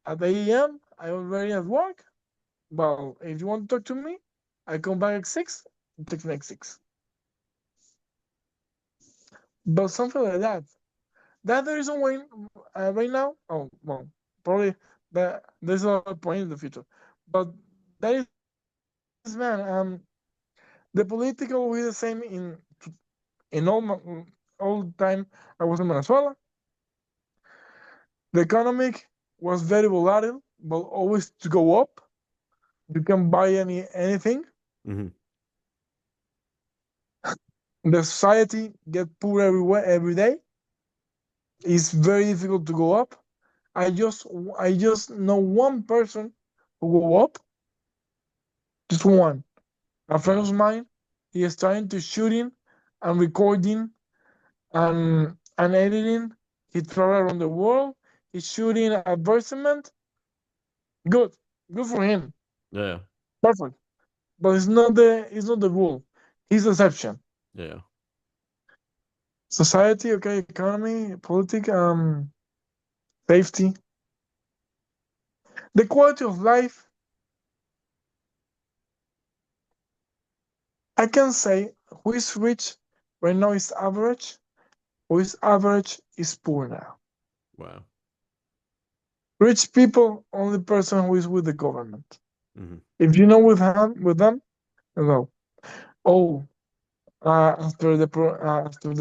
at 8 a.m. I already at work. Well, if you want to talk to me, I come back at 6. Take next 6. But something like that. That's the reason why right now. Oh well, probably there's a point in the future. But that is man. The political will be the same in all the time I was in Venezuela. The economic was very volatile. but always to go up. You can buy anything. Hmm. The society get poor everywhere every day. It's very difficult to go up. I just I just know one person who go up, just one. A friend Wow. of mine. He is trying to shooting and recording and editing. He travel around the world. He's shooting advertisement. Good, good for him. Yeah. Perfect. But it's not the rule. It's the exception. Yeah. Society, okay, economy, politics, safety, the quality of life. I can say who is rich right now is average. Who is average is poor now. Wow. Rich people, only person who is with the government. Hmm. If you know with them, hello. Oh, after the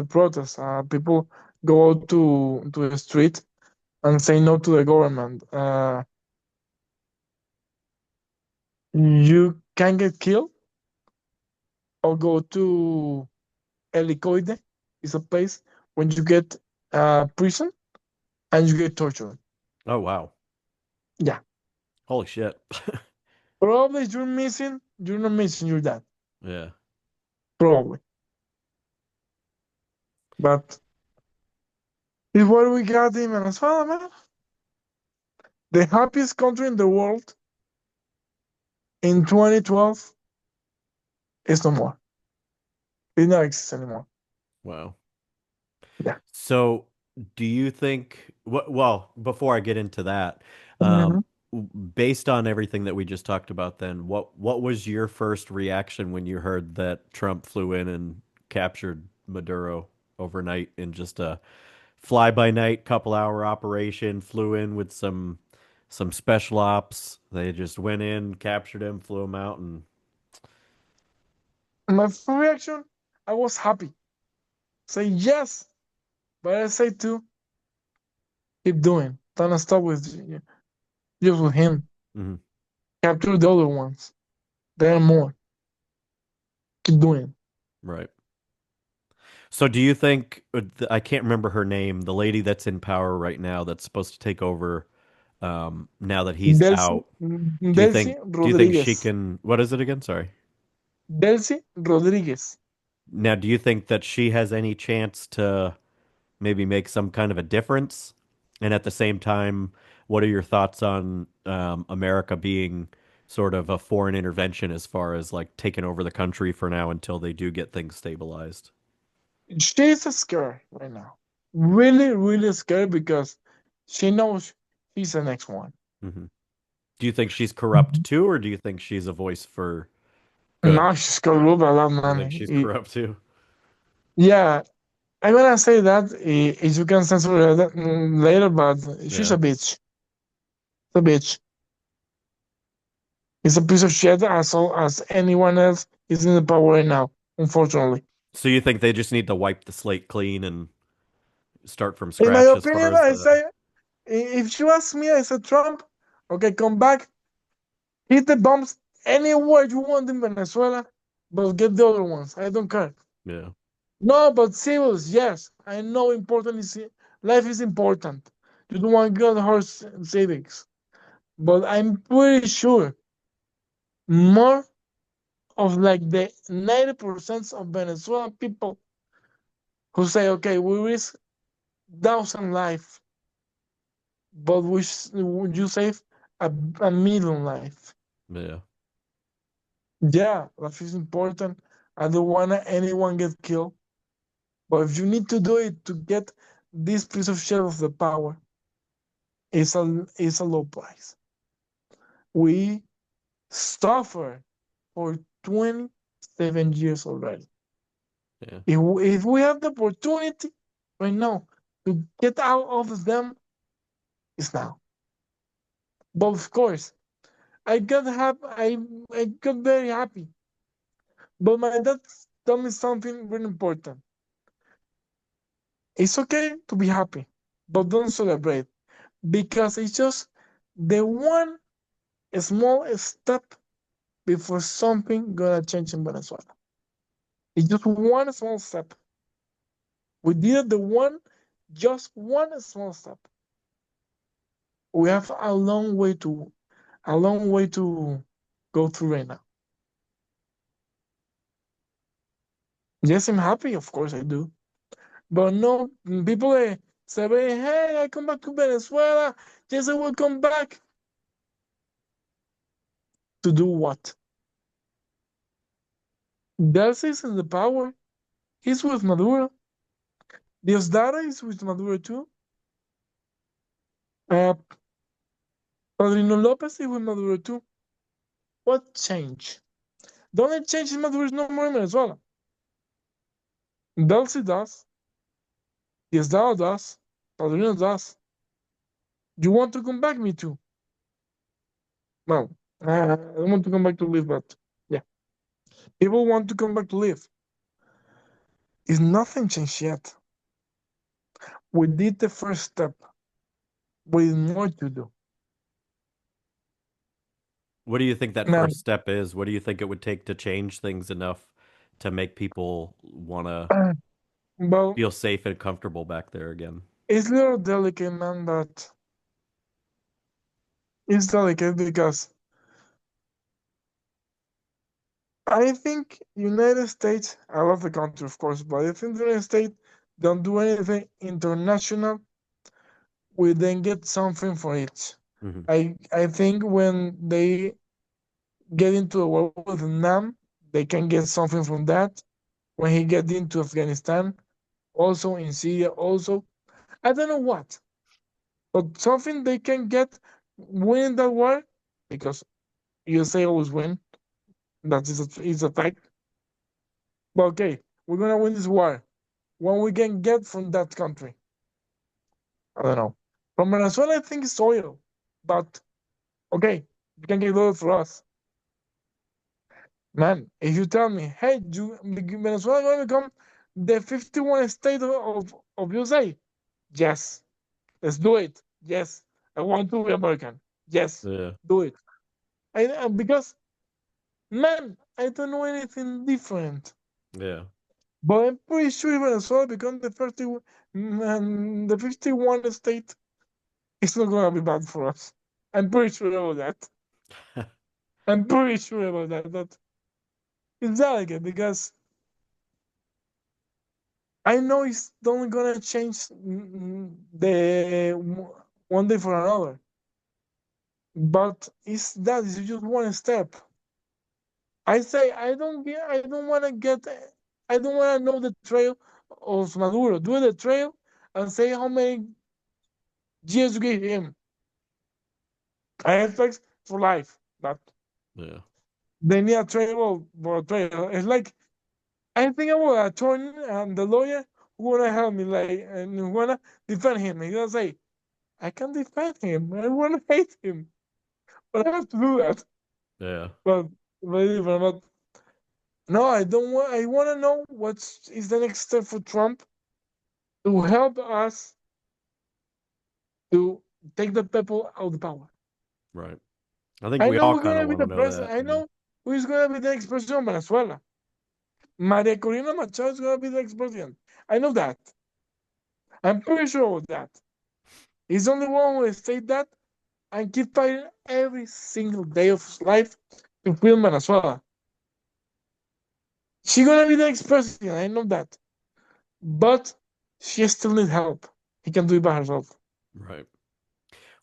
protest, people go out to the street and say no to the government. You can get killed or go to helicoide. It's a place when you get prison and you get tortured. Oh, wow. Yeah, Holy shit. probably you're missing. You're not missing your dad. Yeah. Probably, but it's what we got in Venezuela, man. The happiest country in the world in 2012 is no more. It not exists anymore. Wow. Yeah. So, do you think, well, before I get into that, um, Mhm. based on everything that we just talked about, then what was your first reaction when you heard that Trump flew in and captured Maduro overnight in just a fly by night couple hour operation, flew in with some special ops. They just went in, captured him, flew him out, and My first reaction, I was happy. Say yes, but I say too, keep doing. Don't stop with just with him. mhm, Capture the other ones. There are more. Keep doing. right. So do you think I can't remember her name, the lady that's in power right now that's supposed to take over now that he's Delcy, out. Delcy Do you think she Rodriguez. can what is it again? Sorry. Delcy Rodriguez. Now, do you think that she has any chance to maybe make some kind of a difference? And at the same time, what are your thoughts on America being sort of a foreign intervention as far as like taking over the country for now until they do get things stabilized? She's scared right now. Really, really scared because she knows she's the next one. Hmm. Do you think she's corrupt too, or do you think she's a voice for good? Now she's got a lot of You think money. she's corrupt too? Yeah, I'm gonna say that if you can censor that later, but she's Yeah. a bitch. The bitch. He's a piece of shit as all as anyone else is in the power right now, unfortunately. So you think they just need to wipe the slate clean and start from In my scratch as far opinion, as I the say if you ask me, I said Trump, okay, come back, hit the bombs anywhere you want in Venezuela, but get the other ones. I don't care. yeah. No, but civils, yes. I know important is life is important. You don't want to get hurt civics. But I'm pretty sure more of like the 90% of Venezuelan people who say, okay, we risk thousand life, but you save a million life. Yeah. Yeah, life is important. I don't want anyone get killed. But if you need to do it to get this piece of shit of the power, it's a low price. We suffer for 27 years already. Yeah. If we have the opportunity right now to get out of them, it's now. But of course, I got very happy. But my dad told me something very important. It's okay to be happy, but don't celebrate because it's just The one small step before something gonna change in Venezuela. It's just one small step. We did the one, just one small step. We have a long way to go through right now. Yes, I'm happy, of course I do. But no, people say, hey, I come back to Venezuela. Yes, I will come back. To do what? Delcy is in the power. He's with Maduro. Diosdado is with Maduro too. Uh, Padrino Lopez is with Maduro too. What change? The only change is Maduro is no more in Venezuela. Delcy does. Diosdado does. Padrino does. You want to come back? Me too. Well, I don't want to come back to live, but yeah. People want to come back to live. Is nothing changed yet. We did the first step. With more to do. What do you think that Now, first step is? What do you think it would take to change things enough to make people want to well, feel safe and comfortable back there again? it's a little delicate, man, but it's delicate because I think United States, I love the country, of course, but if the United States don't do anything international, we then get something for it. Hmm. I think when they get into a war with Vietnam, they can get something from that. When he get into Afghanistan, also in Syria, also I don't know what, but something they can get winning that war because USA always win. That is a fact. But okay, we're gonna win this war. What we can get from that country, I don't know. From Venezuela, I think it's oil, but okay, you can get oil for us, man. If you tell me, hey, Venezuela gonna become the 51 state of USA, yes, let's do it. Yes, I want to be American. Yes, Yeah, do it. Because man, I don't know anything different. yeah, But I'm pretty sure Venezuela become the 51 state. It's not gonna be bad for us. I'm pretty sure about that. I'm pretty sure about that. That it's delicate because I know it's not gonna change one day for another. But it's just one step. I say I don't wanna I don't wanna know the trail of Maduro. Do the trail and say how many years you give him. I expect for life. But yeah, they need a trail for a trail. It's like I think about an attorney and the lawyer who wanna help me, like, and who wanna defend him. He gonna say, I can defend him. I wanna hate him, but I have to do that. yeah. But but no, I don't want. I wanna know what is the next step for Trump to help us to take the people out of the power. Right. I think I we know all who's kind of gonna be want to the know president. that. I Yeah. know who is gonna be the next president of Venezuela. Maria Corina Machado is gonna be the next president. I know that. I'm pretty sure of that. He's only one who will say that and keep fighting every single day of his life to free Venezuela. She's gonna be the next president. I know that, but she still needs help. He can do it by herself. Right.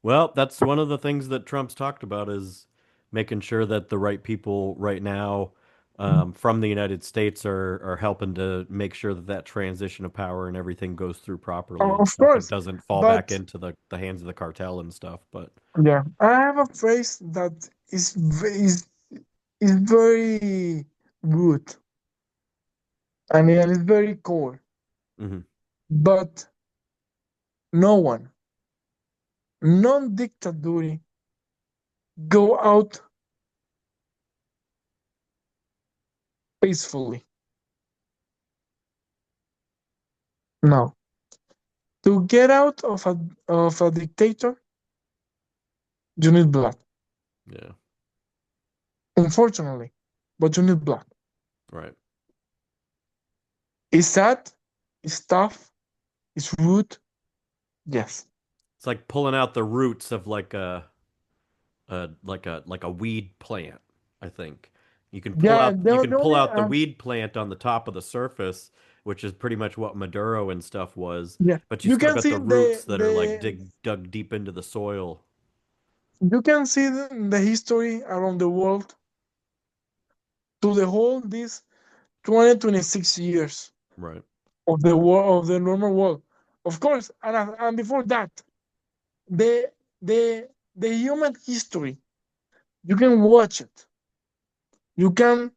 Well, that's one of the things that Trump's talked about is making sure that the right people right now from the United States are helping to make sure that that transition of power and everything goes through properly and Of stuff and course, doesn't fall back but into the hands of the cartel and stuff. But yeah, I have a phrase that is very good and it is very core. mhm, But no one, non-dictatorial, go out peacefully. No, to get out of a dictator, You need blood, Yeah. unfortunately, but you need blood. Right. Is sad, is tough, is rude, yes. It's like pulling out the roots of like a weed plant, I think. Yeah, You the can pull only out the weed plant on the top of the surface, which is pretty much what Maduro and stuff was, yeah. but you You still can got see the roots that are like the dug deep into the soil. you can see the history around the world to the whole these 2026 years Right. of the world of the normal world. Of course, and before that, the the the human history. You can watch it. You can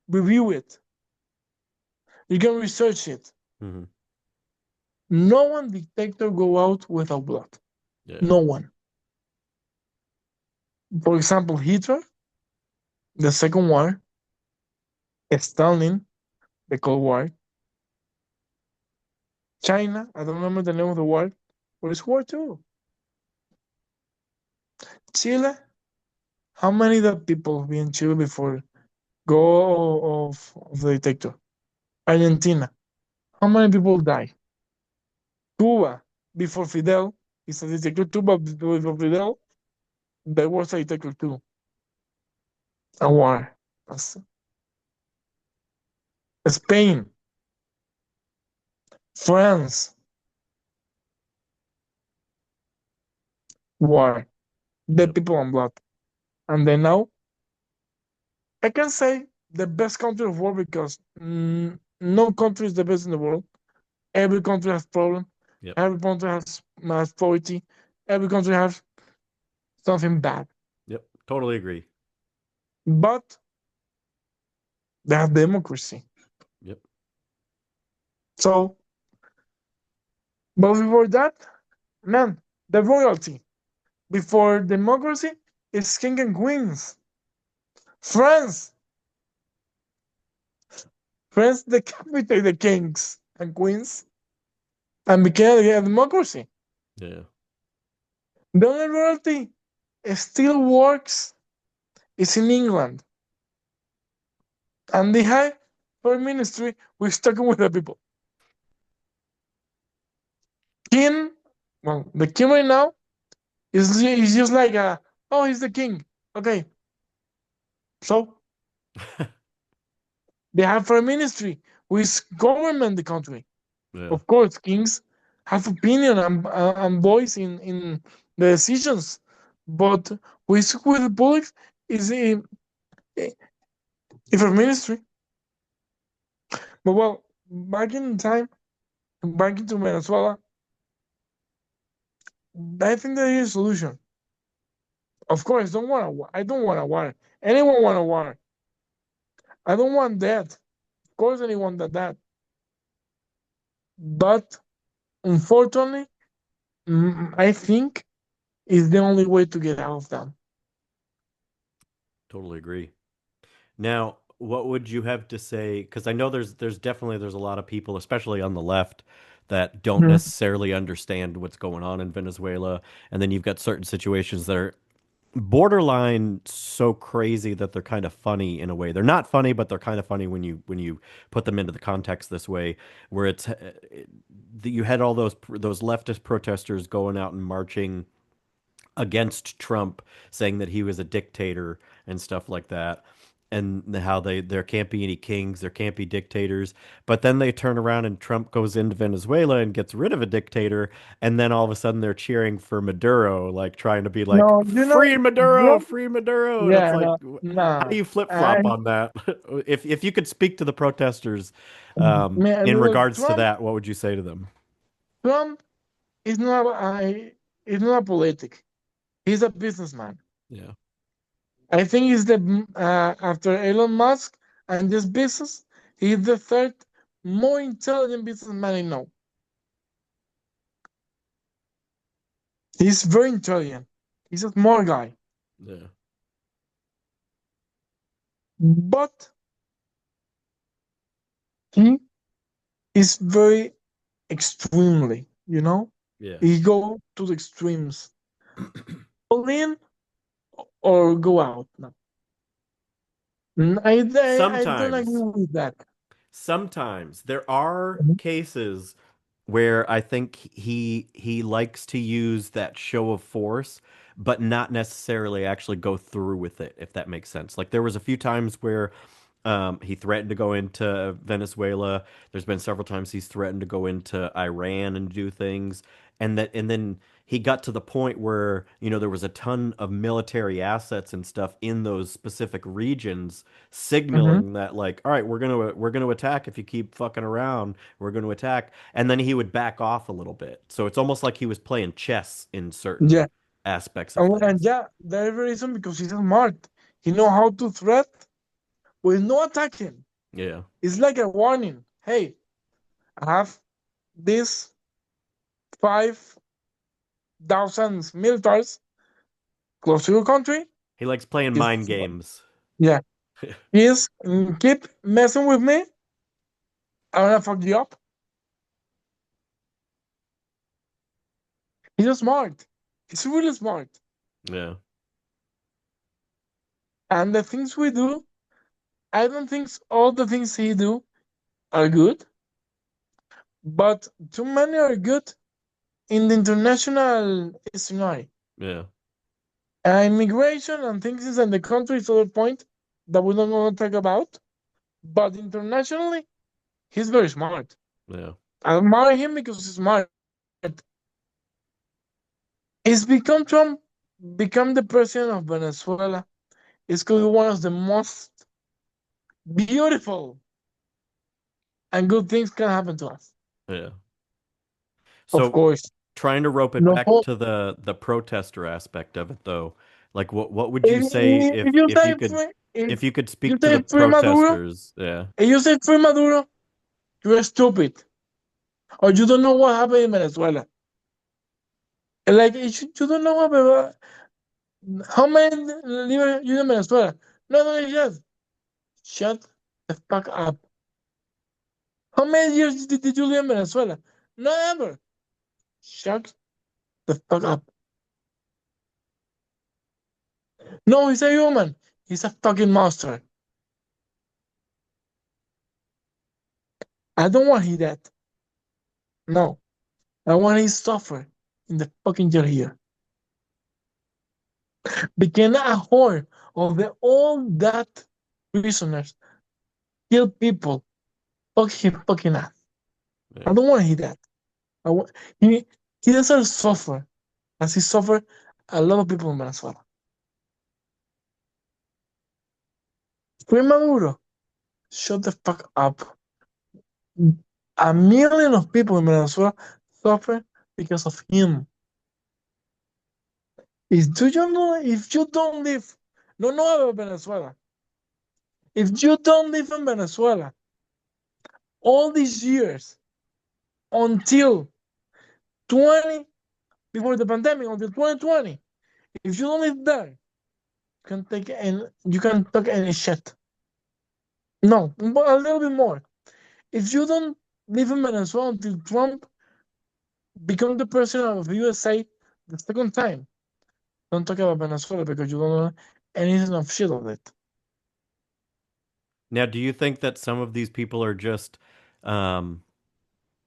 review it. You can research it. Hmm. No one dictator go out without blood. Yeah. No one. For example, Hitler, the Second War, Stalin, the Cold War, China, I don't remember the name of the war, but it's War Two. Chile, how many that people be in Chile before go of the dictator? Argentina, how many people die? Cuba, before Fidel, is a dictator too, but before Fidel, there was a dictator too. A war. Spain, France, war. The Yep. people on blood. And then now, I can say the best country of world because no country is the best in the world. Every country has problem. Yep. Every country has poverty. Every country has something bad. Yep. Totally agree. But they have democracy. Yep. So, but before that, man, the royalty. Before democracy is king and queens. France, France decapitated the kings and queens and became a democracy. Yeah. The only royalty still works is in England, and the high foreign ministry we're stuck with the people. King, well, the king right now is just like a oh he's the king. Okay, so they have foreign ministry which government the country. Yeah. Of course, kings have opinion and voice in the decisions, but with the public is a foreign ministry. But well, back in time, back into Venezuela, I think there is a solution. Of course, don't want a war. I don't want a war. Anyone want a war? I don't want that. Of course, anyone that. But unfortunately, I think is the only way to get out of that. Totally agree. Now, what would you have to say? Because I know there's a lot of people, especially on the left, that don't Mhm. necessarily understand what's going on in Venezuela, and then you've got certain situations that are borderline so crazy that they're kind of funny in a way. They're not funny, but they're kind of funny when you put them into the context this way, where you had all those leftist protesters going out and marching against Trump, saying that he was a dictator and stuff like that. And how there can't be any kings, there can't be dictators. But then they turn around and Trump goes into Venezuela and gets rid of a dictator, and then all of a sudden they're cheering for Maduro, like trying to be like, No, Trump, Free Maduro. And it's yeah, like, no, how do nah. you flip flop I on that? If you could speak to the protesters man, in look, regards to that, what would you say to them? Trump is not is not a politic. He's a businessman. Yeah, I think he's the after Elon Musk and this business, he's the third more intelligent businessman I know. He's very intelligent. He's a smart guy, yeah, but he is very extremely. yeah, He go to the extremes. All in, or go out. No, I don't agree Sometimes, with that. sometimes there are Mhm. cases where I think he likes to use that show of force, but not necessarily actually go through with it, if that makes sense. Like there was a few times where he threatened to go into Venezuela. There's been several times he's threatened to go into Iran and do things, and then he got to the point where, there was a ton of military assets and stuff in those specific regions, Mhm. signaling that like, all right, we're gonna attack if you keep fucking around. We're going to attack, and then he would back off a little bit. So it's almost like he was playing chess in certain Yeah, aspects of and things. yeah, that's the reason because he's smart. He know how to threat with no attacking. Yeah, It's like a warning. Hey, I have these 5,000 militaries close to your country. he likes playing If mind games. yeah, he's keep messing with me, I'm gonna fuck you up. He's smart. He's really smart. Yeah, And the things we do, I don't think all the things he do are good, but too many are good in the international scenario. yeah, Immigration and things inside the country is other point that we don't want to talk about. But internationally, he's very smart. yeah, I admire him because he's smart. He's become Trump, become the president of Venezuela. It's going to be one of the most beautiful and good things can happen to us. yeah. Of So course. trying to rope it No back hope. to the protester aspect of it though, like what would you say If you if you say could if if you could you speak to say the free Maduro, protesters? Yeah. if you say free Maduro, you're stupid. Or you don't know what happened in Venezuela. Like you don't know what how many live you in Venezuela? No, no, yes. Shut the fuck up. How many years did you live in Venezuela? Not ever. Shut the fuck up. No, he's a human. He's a fucking monster. I don't want he dead. No. I want he suffer in the fucking jail here. Became a whore of the all that prisoners, kill people, fuck him fucking ass. Yeah. I don't want he dead. I want he doesn't suffer as he suffered a lot of people in Venezuela. Free Maduro, shut the fuck up. A million of people in Venezuela suffer because of him. If you don't live, no, no about Venezuela. If you don't live in Venezuela all these years until 20 before the pandemic until 2020, if you don't live there, you can talk any shit. No, but a little bit more. If you don't live in Venezuela until Trump become the president of USA the second time, don't talk about Venezuela because you don't know anything of shit of it. Now, do you think that some of these people are just um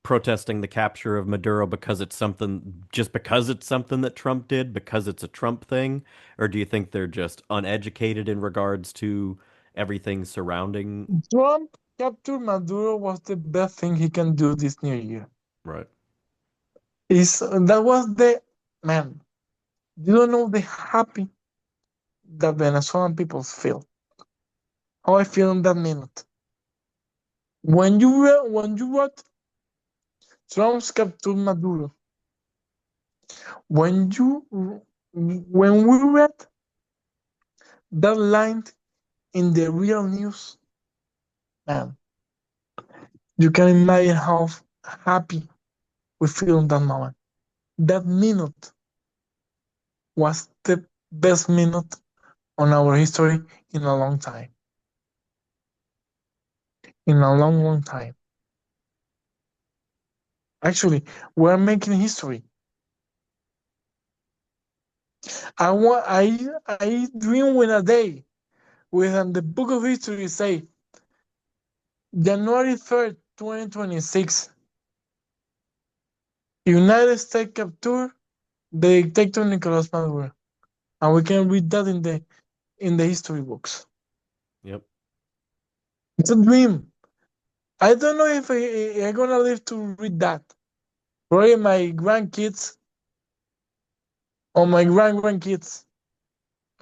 protesting the capture of Maduro because it's something that Trump did, because it's a Trump thing? Or do you think they're just uneducated in regards to everything surrounding? Trump capture Maduro was the best thing he can do this new year. Right. Is that was the man. You don't know the happy that Venezuelan people feel. How I feel in that minute. When you wrote Trump's capture Maduro, when you when we read that line in the real news, man, you can imagine how happy we feel in that moment. That minute was the best minute on our history in a long time. In a long, long time. Actually, we're making history. I dream when a day when the book of history say January 3rd, 2026, United States capture the dictator Nicolás Maduro, and we can read that in the history books. Yep. It's a dream. I don't know if I'm gonna live to read that. Probably my grandkids or my grandkids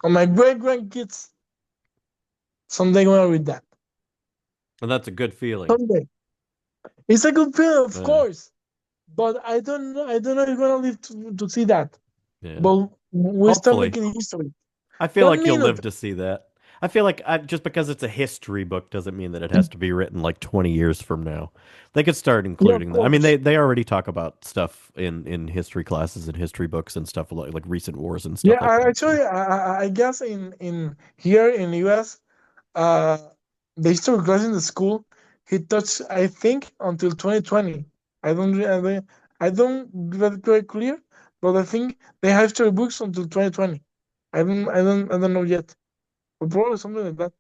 or my great grandkids someday gonna read that. And that's a good feeling. Someday. It's a good feeling, of Yeah. course. But I don't know if you're gonna live to see that. Yeah. But we start Hopefully. making history. I feel One like you'll minute. live to see that. I feel like just because it's a history book doesn't mean that it has to be written like 20 years from now. They could start Yeah, of including that. I mean, course. they already talk about stuff in history classes and history books and stuff like recent wars and Yeah, stuff like that. So, I guess in here in the US, uh, the history class in the school, he touched, I think, until 2020. I don't get it very clear, but I think they have history books until 2020. I don't know yet, but probably something like that.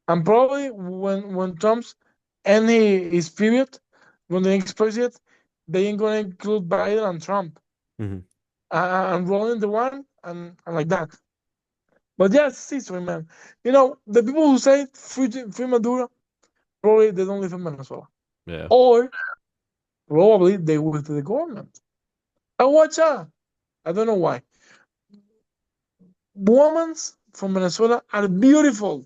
And probably when Trump's end his period, when the next president, they ain't gonna include Biden and Trump, mhm. and rolling the one and like that. But yes, it's history, man. You know, the people who say free Maduro, probably they don't live in Venezuela. Yeah. Or probably they work for the government. And watch out. I don't know why. Women from Venezuela are beautiful.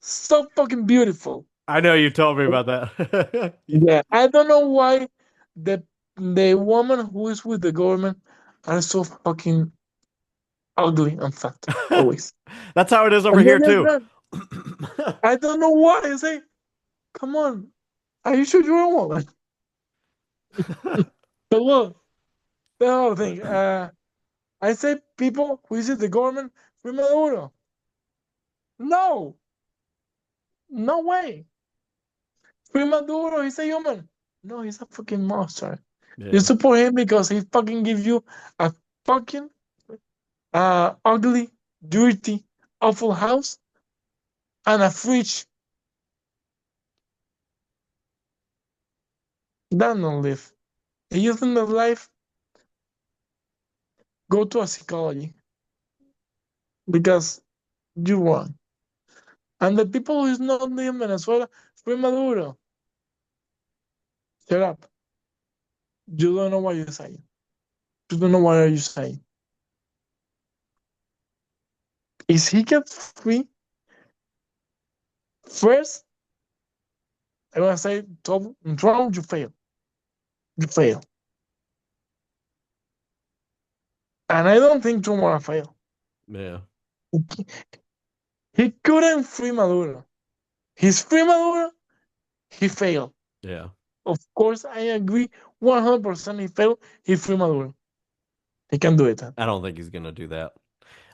So fucking beautiful. I know you told me about that. Yeah. I don't know why the the woman who is with the government are so fucking ugly and fat. Always. That's how it is over And then here there's too. that. I don't know why. I say, come on. Are you sure you're a woman? But look, the other thing. I say people who visit the government free Maduro. No, no way. Free Maduro, he's a human. No, he's a fucking monster. You Yeah. support him because he fucking gives you a fucking ugly, dirty, awful house and a fridge. That don't live. If you think that life, go to a psychology because you're wrong. And the people who is not in Venezuela, free Maduro. Shut up. You don't know what you're saying. You don't know what are you saying. Is he get free? First, I want to say, Trump, you fail. You fail. And I don't think Trump want to fail. Yeah. He couldn't free Maduro. He's free Maduro, he failed. Yeah. Of course, I agree 100% he failed, he free Maduro. He can do it. I don't think he's gonna do that.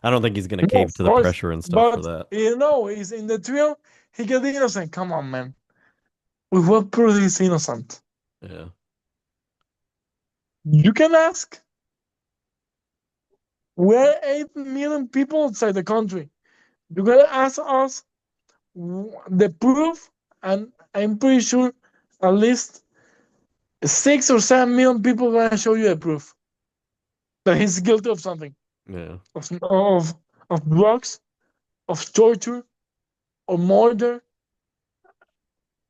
I don't think he's gonna No, cave of to the course. pressure and stuff for But, that. he's in the trio, he get innocent. Come on, man. With what proof he's innocent? Yeah. You can ask. We're 8 million people outside the country. You gotta ask us the proof, and I'm pretty sure at least 6 or 7 million people are gonna show you the proof that he's guilty of something, Yeah. of drugs, of torture, or murder.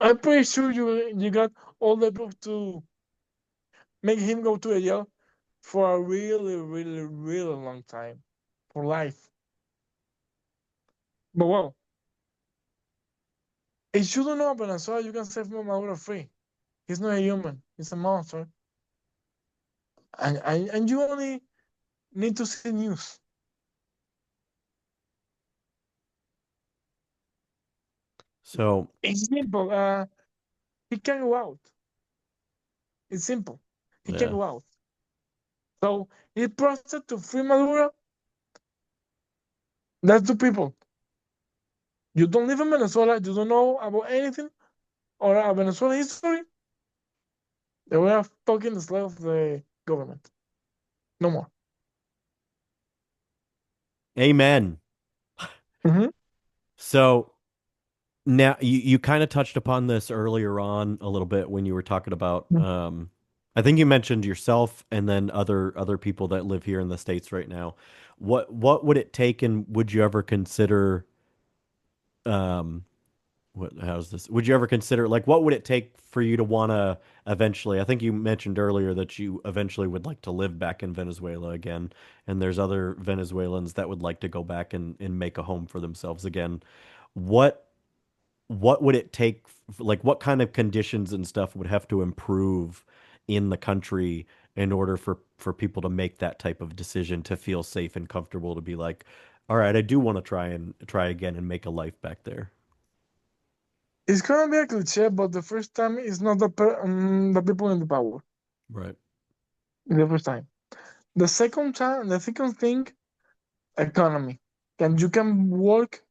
I'm pretty sure you got all the proof to make him go to a jail for a really, really, really long time, for life. But well, if you don't know Venezuela, you can set Maduro free. He's not a human. He's a monster, and you only need to see news. So, It's simple. He can go out. It's simple. He can yeah. go out. So he process to free Maduro. That's two people. You don't live in Venezuela. You don't know about anything or a Venezuela history. They were a fucking slave of the government. No more. Amen. Hmm. So now you kind of touched upon this earlier on a little bit when you were talking about I think you mentioned yourself and then other people that live here in the States right now. What would it take and would you ever consider um how's this? Would you ever consider like what would it take for you to want to eventually? I think you mentioned earlier that you eventually would like to live back in Venezuela again, and there's other Venezuelans that would like to go back and make a home for themselves again. What what would it take? Like what kind of conditions and stuff would have to improve in the country in order for people to make that type of decision to feel safe and comfortable to be like, all right, I do want to try again and make a life back there. It's gonna be a cliche, but the first time is not the people in the power. Right. The first time. The second thing, economy. Can you can work,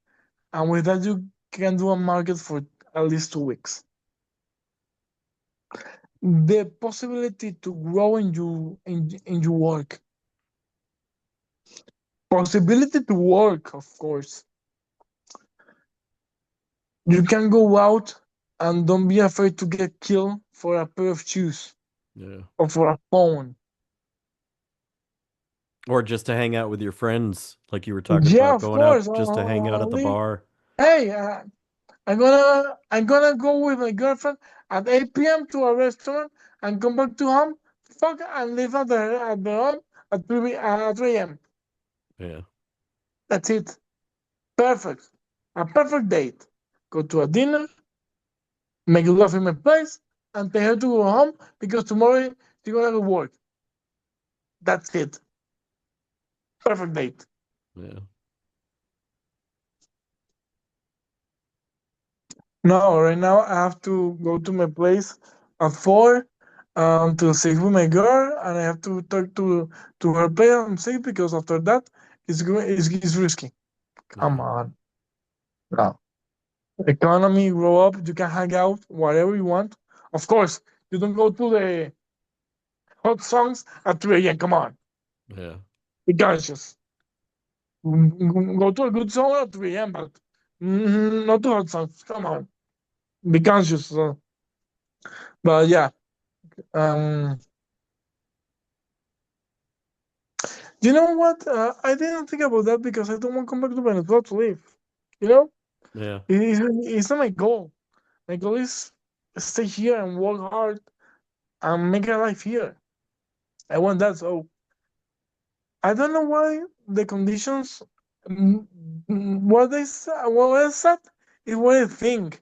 and with that you can do a market for at least 2 weeks. The possibility to grow in your work. Possibility to work, of course. You can go out and don't be afraid to get killed for a pair of shoes Yeah. or for a phone. Or just to hang out with your friends, like you were talking Yeah, about, of going out course. just to hang out at the Only, bar. hey, I'm gonna go with my girlfriend at 8 p.m. to a restaurant and come back to home. Fuck and leave at the home at 3 a.m. Yeah. That's it. Perfect. A perfect date. Go to a dinner, make love in my place, and tell her to go home because tomorrow she's gonna go work. That's it. Perfect date. Yeah. No, right now I have to go to my place at 4 to sit with my girl, and I have to talk to her parents sick because after that it's risky. Come Yeah. on, no. Economy, grow up. You can hang out whatever you want. Of course, you don't go to the hot songs at 3 a.m. Come on, Yeah. be conscious. Go to a good song at 3 a.m. But not to hot songs. Come on, be conscious. But yeah, um. You know what? I didn't think about that because I don't want to come back to Venezuela to live. You know, Yeah. it's not my goal. My goal is stay here and work hard and make a life here. I want that. So I don't know why the conditions, what what I said is what I think.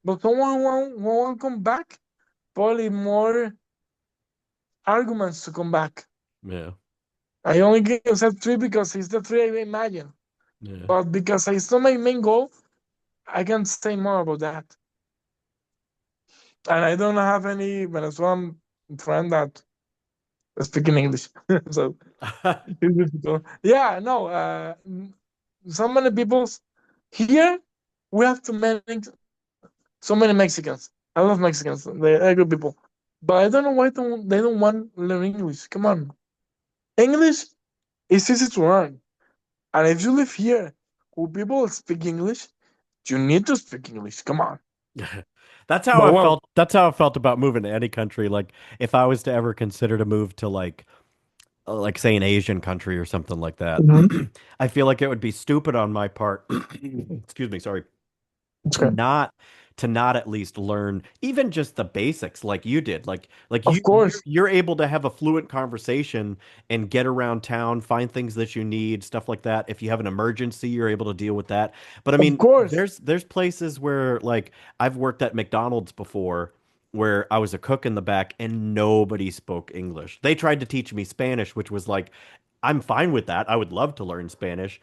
But someone want to come back, probably more arguments to come back. Yeah. I only said three because it's the three I imagine. Yeah. But because it's not my main goal, I can say more about that. And I don't have any Venezuelan friend that speak in English. So it's difficult. Yeah, no. So many people's here we have to manage so many Mexicans. I love Mexicans. They're good people. But I don't know why they don't want to learn English. Come on. English is easy to learn. And if you live here who people speak English, you need to speak English. Come on. That's how But I well, felt. That's how I felt about moving to any country. Like if I was to ever consider to move to like say an Asian country or something like that, mhm, I feel like it would be stupid on my part. Excuse me, sorry. it's to good. not to not at least learn even just the basics like you did like Of you're, course. you're able to have a fluent conversation and get around town, find things that you need, stuff like that. If you have an emergency, you're able to deal with that. But I Of mean, course. there's places where like I've worked at McDonald's before where I was a cook in the back and nobody spoke English. They tried to teach me Spanish, which was like I'm fine with that. I would love to learn Spanish,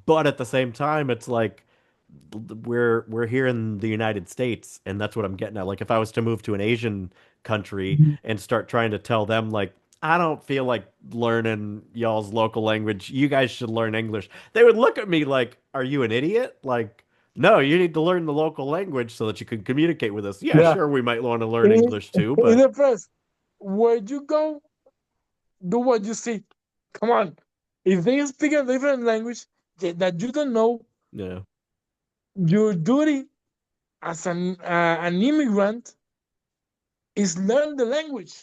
but at the same time it's like we're here in the United States, and that's what I'm getting at. Like if I was to move to an Asian country Mhm. and start trying to tell them like I don't feel like learning y'all's local language. You guys should learn English. They would look at me like, "Are you an idiot?" Like, "No, you need to learn the local language so that you can communicate with us." Yeah, Yeah. sure, we might want to learn In, English too, in but the press, where you go, do what you see. Come on. If they speak a different language that you don't know, Yeah. your duty as an immigrant is learn the language.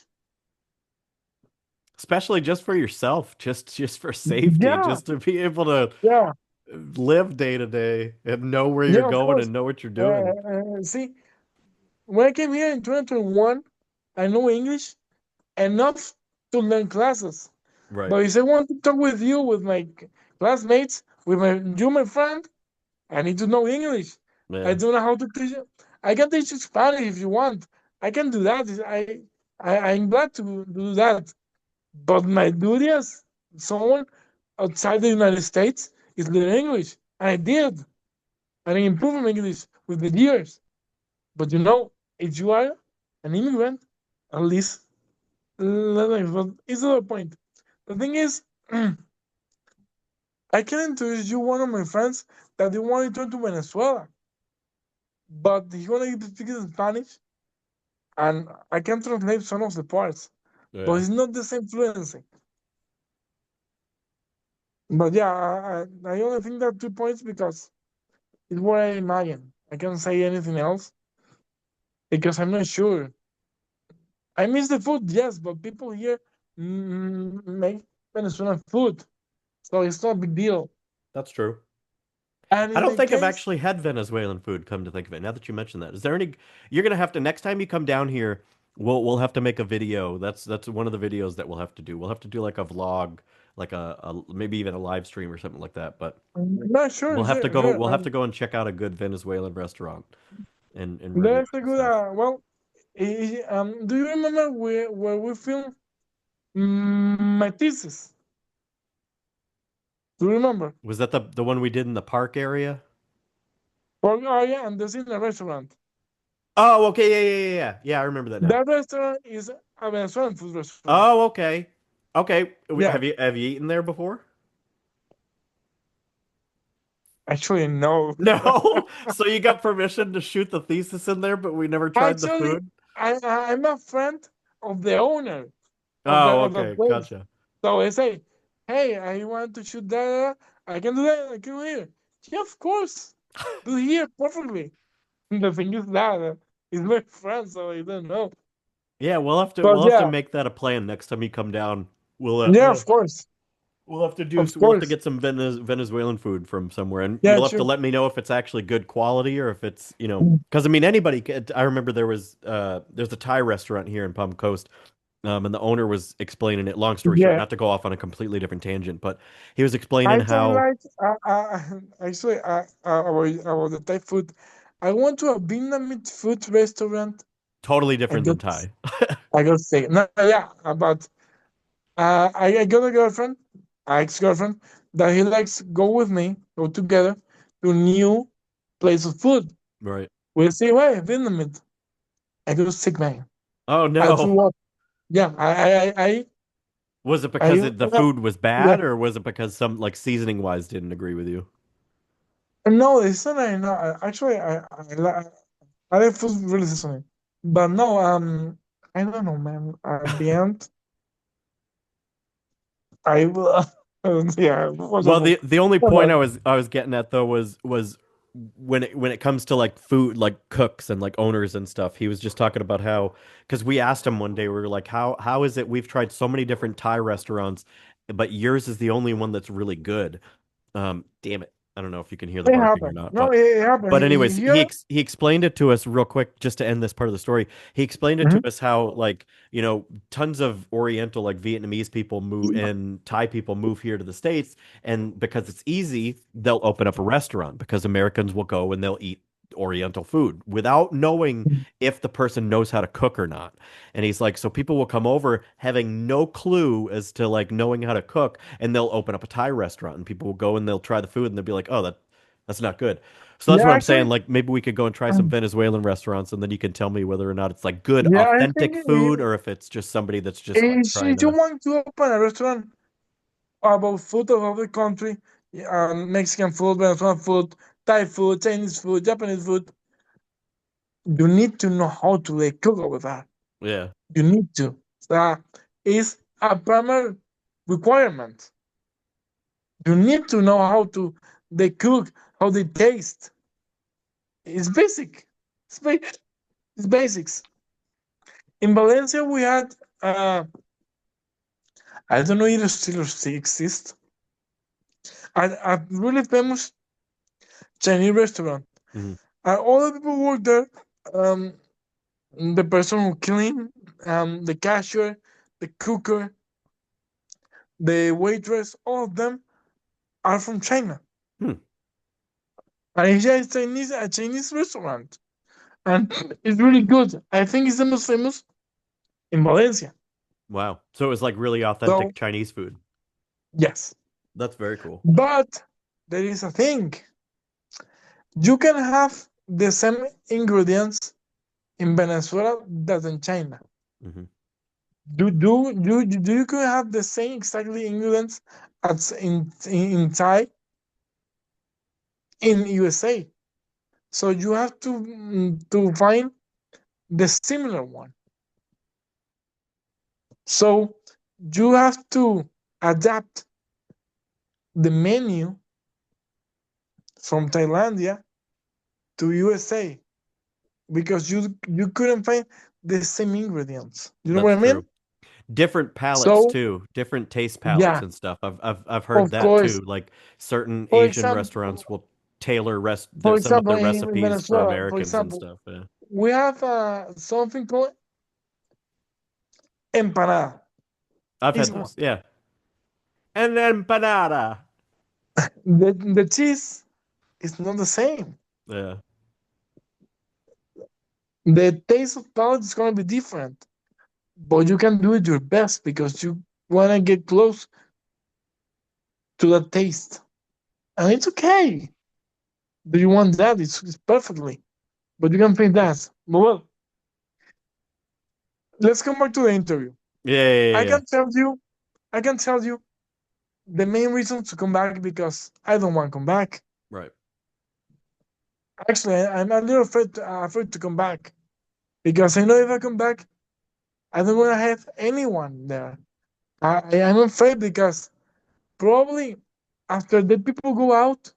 Especially just for yourself, just for safety, Yeah, just to be able to yeah, live day to day and know where you're yeah. Of going course. and know what you're doing. See, when I came here in 2021, I know English enough to learn classes. Right. But if I want to talk with you, with my classmates, with my friend, I need to know English. I Yeah. don't know how to teach you. I can teach you Spanish if you want. I can do that. I'm glad to do that. But my duty as someone outside the United States is learn English. And I did. And I improved my English with the years. But if you are an immigrant, at least, but it's not the point. The thing is, I can introduce you one of my friends that they want to turn to Venezuela, but he wanted to speak in Spanish, and I can translate some of the parts, but Yeah. it's not the same fluency. But yeah, I only think that 2 points because it's what I imagine. I can't say anything else because I'm not sure. I miss the food, yes, but people here make Venezuelan food, so it's not a big deal. That's true. And I in don't the think I've case, actually had Venezuelan food, come to think of it. Now that you mention that, is there any? You're gonna have to next time you come down here. We'll have to make a video. That's one of the videos that we'll have to do. We'll have to do like a vlog, like a maybe even a live stream or something like that. But no, sure, we'll have to sure, go. sure. We'll have to go and check out a good Venezuelan restaurant and review There's it a and good, stuff. do you remember where we filmed my thesis? Do you remember? Was that the one we did in the park area? Oh, yeah, and there's in a restaurant. Oh, okay, yeah. Yeah, I remember that now. That restaurant is a Venezuelan food restaurant. Oh, okay. Okay. Yeah, Have you eaten there before? actually, no. No. So you got permission to shoot the thesis in there, but we never tried the Actually, food? I'm a friend of the owner Oh, of the okay. place. Gotcha. So I say, hey, I want to shoot that. I can do that. I can do it. Yeah, of course. Do here perfectly. The thing is that he's my friend, so I don't know. Yeah, But we'll have to yeah, make that a plan next time you come down. We'll yeah, of course, we'll have to course. get some Venezuelan food from somewhere, and Yeah, you'll have to sure. let me know if it's actually good quality or if it's, because I mean anybody I remember there's a Thai restaurant here in Palm Coast. And the owner was explaining it. Long story short, Yeah, not to go off on a completely different tangent, but he was explaining I don't how like actually about the Thai food. I went to a Vietnamese food restaurant. totally I different than got Thai. I got sick. No, yeah, but I got a girlfriend, an ex-girlfriend, that he likes go with me, go together to new place of food. Right. We say, why Vietnamese? I got sick, man. Oh I no. threw up. Yeah, Was it I because the food was yeah. bad, or was it because some like seasoning wise didn't agree with you? No, it's not. I know. Actually, I like food really seasoning, but no. I don't know, man. At the end, I will. Yeah, Well, wonderful. the only point Wonderful. I was getting at though was when it comes to like food, like cooks and like owners and stuff, he was just talking about how, because we asked him one day, we were like, how is it we've tried so many different Thai restaurants, but yours is the only one that's really good. Damn it. I don't know if you can hear the It barking or happened. not, No, it happened. but anyways, Here. he explained it to us real quick just to end this part of the story. He explained it to Mhm. us how like, tons of Oriental like Vietnamese people move and Thai people move here to the States, and because it's easy, they'll open up a restaurant because Americans will go and they'll eat Oriental food without knowing if the person knows how to cook or not. And he's like, so people will come over having no clue as to like knowing how to cook, and they'll open up a Thai restaurant, and people will go and they'll try the food, and they'll be like, oh, that's not good. So that's Yeah, what I'm saying. actually, Like maybe we could go and try some Venezuelan restaurants, and then you can tell me whether or not it's like good, yeah, I think authentic food, or if it's just somebody that's just like trying if you to. want to open a restaurant about food of other country, Mexican food, Venezuelan food, Thai food, Chinese food, Japanese food, you need to know how to like cook over that. Yeah. You need to. That is a primary requirement. You need to know how to they cook, how they taste. It's basic. It's, it's basics. In Valencia, we had I don't know if it still exists. A really famous Chinese restaurant. Hmm. All the people work there. Um, the person who clean, the cashier, the cooker, the waitress, all of them are from China. Hmm. And it's a Chinese restaurant, and it's really good. I think it's the most famous in Valencia. Wow. So it was like really So authentic Chinese food. yes, That's very cool. but there is a thing. You can have the same ingredients in Venezuela that in China. Hmm. Do you could have the same exactly ingredients as in Thai in USA. So you have to find the similar one. So you have to adapt the menu from Thailandia to USA because you couldn't find the same ingredients. You know what That's I mean? true. Different palettes So too, different taste palettes yeah, and stuff. I've heard of that course. too. Like certain For Asian example, restaurants will tailor some of their in recipes for Venezuela, for Americans and example, stuff. Yeah. we have something called empanada. I've This had one. those. Yeah. And empanada. The cheese is not the same. Yeah. The taste of palate is going to be different, but you can do it your best because you want to get close to that taste. And it's okay. Do you want that? It's perfectly. But you can think that. But well, let's come back to the interview. Yeah. Yeah. Yeah. I Yeah. can tell you, I can tell you the main reason to come back because I don't want to come back. Right. Actually, I'm a little afraid to come back because I know if I come back, I don't want to have anyone there. I'm afraid because probably after the people go out,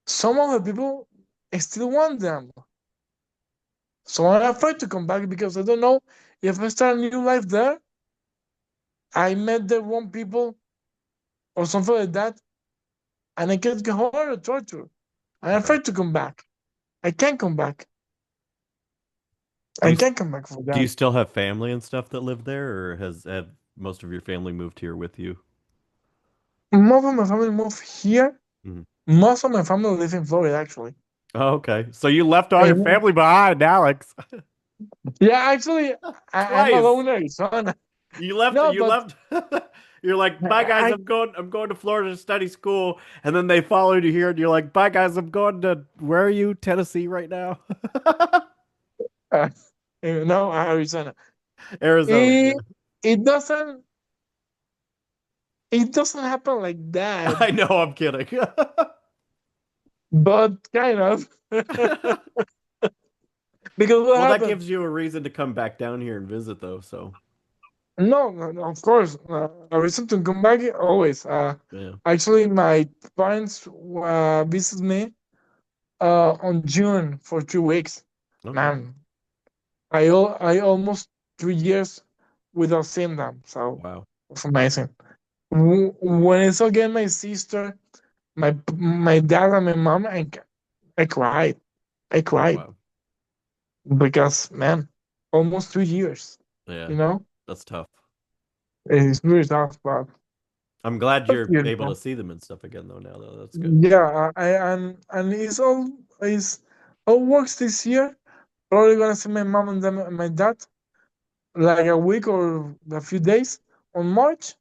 some of the people still want them. So I'm afraid to come back because I don't know if I start a new life there, I met the wrong people or something like that, and I get hurt or torture. I'm Okay. afraid to come back. I can't come back. Do I you can't come back for do you that. still have family and stuff that live there, or have most of your family moved here with you? Most of my family moved here. Mhm. Most of my family live in Florida, actually. Oh, okay. So you left all your And family behind, Alex. yeah, actually, I'm Twice. alone in Arizona. You left No, you but left You're like, "Bye guys, I, I'm going to Florida to study school." And then they followed you here and you're like, "Bye guys, I'm going to where are you? Tennessee right now?" uh, no, Arizona. Arizona. Yeah. It it doesn't it doesn't happen like that, I know, I'm kidding. but kind of. Because what Well, that happened? gives you a reason to come back down here and visit though, so No, no, of course, a reason to come back always. yeah. Actually, my parents visited me on June for 2 weeks. Okay. Man, I almost 3 years without seeing them, so Wow. it's amazing. When I saw again my sister, my dad and my mom, I cried. I Oh cried wow. because man, almost 2 years. Yeah. You know, That's tough. it's really tough, but I'm glad that's you're able to beautiful. see them and stuff again though now though. That's good. Yeah, and it's all works this year. Probably gonna see my mom and them, my dad like a week or a few days on March,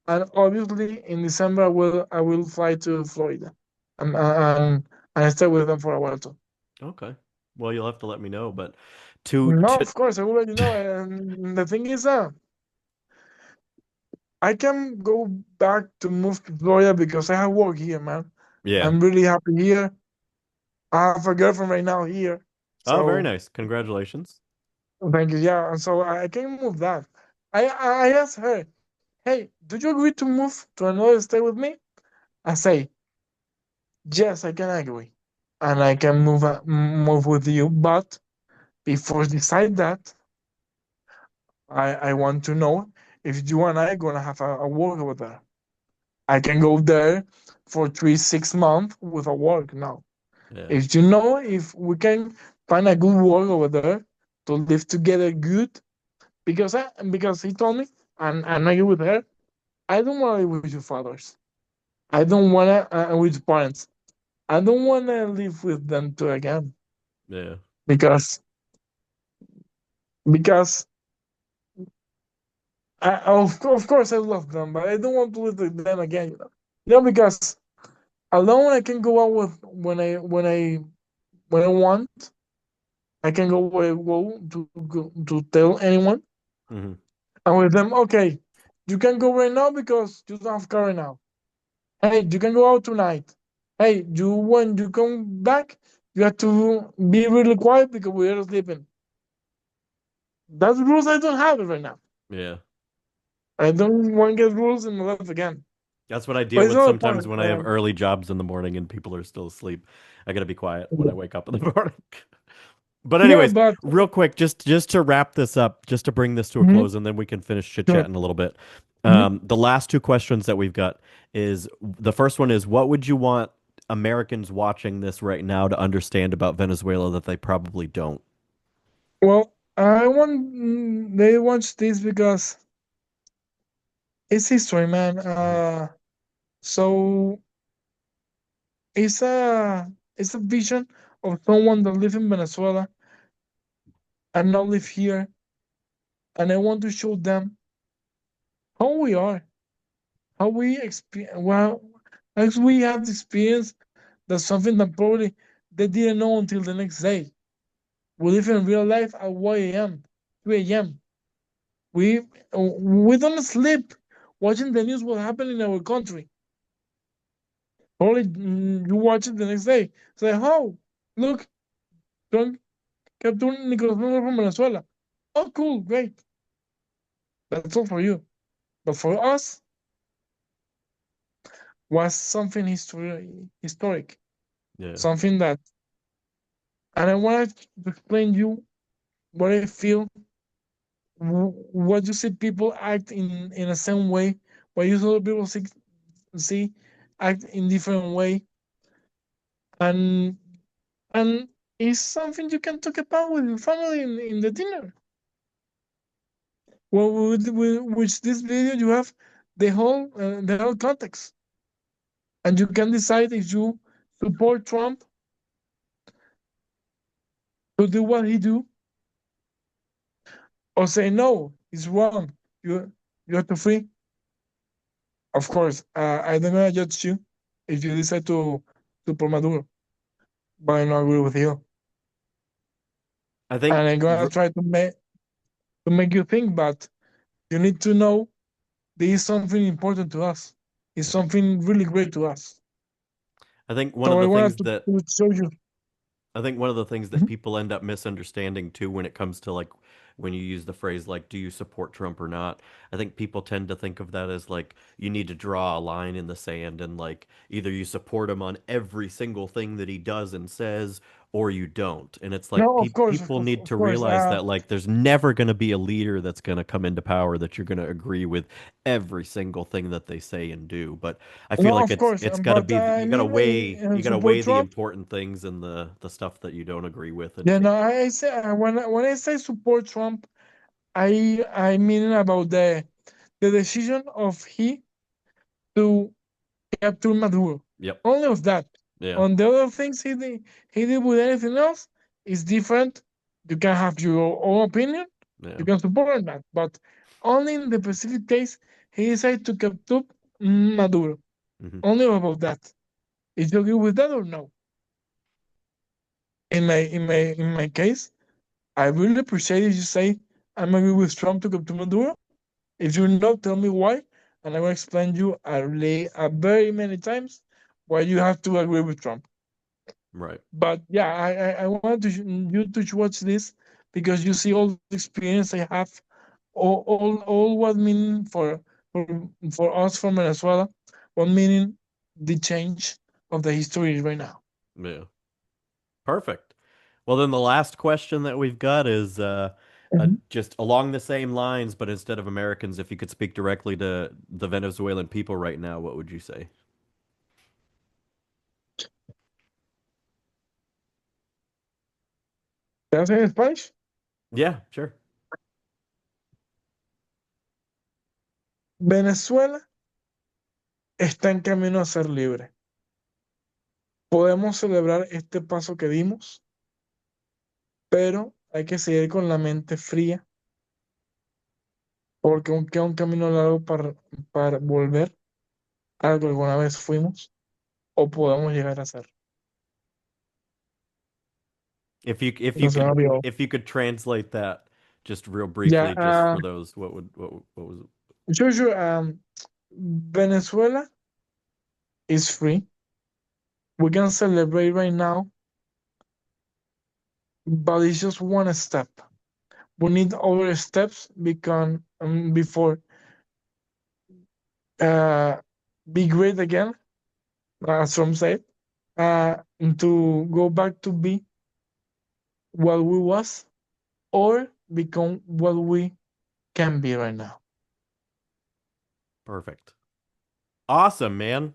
and obviously in December I will fly to Florida, and I stay with them for a while too. Okay. Well, you'll have to let me know, but to No, to of course I will let you know. And the thing is, I can go back to move to Florida because I have work here, man. yeah. I'm really happy here. I have a girlfriend right now here, Oh, very so nice. Congratulations. thank you. Yeah, and so I can move that. I asked her, hey, do you agree to move to another state with me? I say, yes, I can agree, and I can move with you. But before decide that, I want to know if you and I are gonna have a work over there. I can go there for 3 6 months with a work now. Yeah. If you know if we can find a good work over there to live together good, because he told me and I agree with her. I don't want to live with your fathers. I don't want to with your parents. I don't want to live with them too again Yeah. because because of course I love them, but I don't want to live with them again. Because alone I can go out with when I want. I can go where I to tell anyone. Hmm. And with them, okay, you can go right now because you don't have car right now. Hey, you can go out tonight. Hey, you when you come back, you have to be really quiet because we are sleeping. That's rules I don't have it right now. Yeah. I don't want to get rules in my life again. That's what I But deal it's with not a sometimes point. when I have early jobs in the morning and people are still asleep. I gotta be quiet when I wake up in the morning. But Yeah, anyways, but real quick, just to wrap this up, just to bring this to a mhm, close, and then we can finish chit sure. chatting a little bit. Mhm. The last two questions that we've got is the first one is what would you want Americans watching this right now to understand about Venezuela that they probably don't? Well, I want they watch this because it's history, man. Mhm. So it's a vision of someone that live in Venezuela and now live here, and I want to show them how we are, how we experience, well, as we have the experience that's something that probably they didn't know until the next day. We live in real life at 1 a.m., 3 a.m. We don't sleep watching the news what happened in our country. Probably you watch it the next day. Say, oh, look, Trump captured Nicolás Maduro from Venezuela. Oh, cool, great. That's all for you. But for us, was something historic, Yeah. something that, and I wanted to explain you what I feel, what you see people act in the same way, what you see people see act in different way, and and it's something you can talk about with your family in the dinner. Well, with this video, you have the whole context, and you can decide if you support Trump to do what he do, or say no, it's wrong. You have to free. Of course, I don't gonna judge you if you decide to support Maduro, but I don't agree with you, I think and I'm gonna try to make you think. But you need to know this is something important to us. It's yeah. something really great to us. I think one of So I the wanted things to, that to show you. I think one of the things that Mhm. people end up misunderstanding too when it comes to like when you use the phrase like do you support Trump or not? I think people tend to think of that as like you need to draw a line in the sand and like either you support him on every single thing that he does and says or you don't. And it's like No, of course, people need of to course. realize that like there's never going to be a leader that's going to come into power that you're going to agree with every single thing that they say and do. But I feel No, like of course. it's got to But be I mean, you got to support weigh the Trump. important things and the stuff that you don't agree with and Yeah, take. no, I say when I say support Trump, I mean about the decision of he to capture Maduro. Yep. Only of that. Yeah. On the other things he did with anything else is different. You can have your own opinion. Yeah. You can support that, but only in the specific case he decided to capture Maduro. Hmm. Only about that. Is you agree with that or no? In my case, I really appreciate if you say I'm agree with Trump to capture Maduro. If you're not, tell me why, and I will explain you very many times why you have to agree with Trump. Right. But yeah, I want you to watch this because you see all the experience I have, all what mean for for us from Venezuela, what meaning the change of the history right now. Yeah. Perfect. Well, then the last question that we've got is Mhm. just along the same lines, but instead of Americans, if you could speak directly to the Venezuelan people right now, what would you say? ¿Te hace en Spanish? Yeah, sure. Venezuela está en camino a ser libre. Podemos celebrar este paso que dimos, pero hay que seguir con la mente fría, porque aún queda un camino largo para volver a lo que alguna vez fuimos o podemos llegar a ser. Entonces, no digo, If you could translate that just real ya, briefly, just for those, what was it? sure, sure, Venezuela is free. We can celebrate right now, but it's just one step. We need other steps before uh, be great again, as some say, uh, to go back to be what we was or become what we can be right now. Perfect. Awesome, man.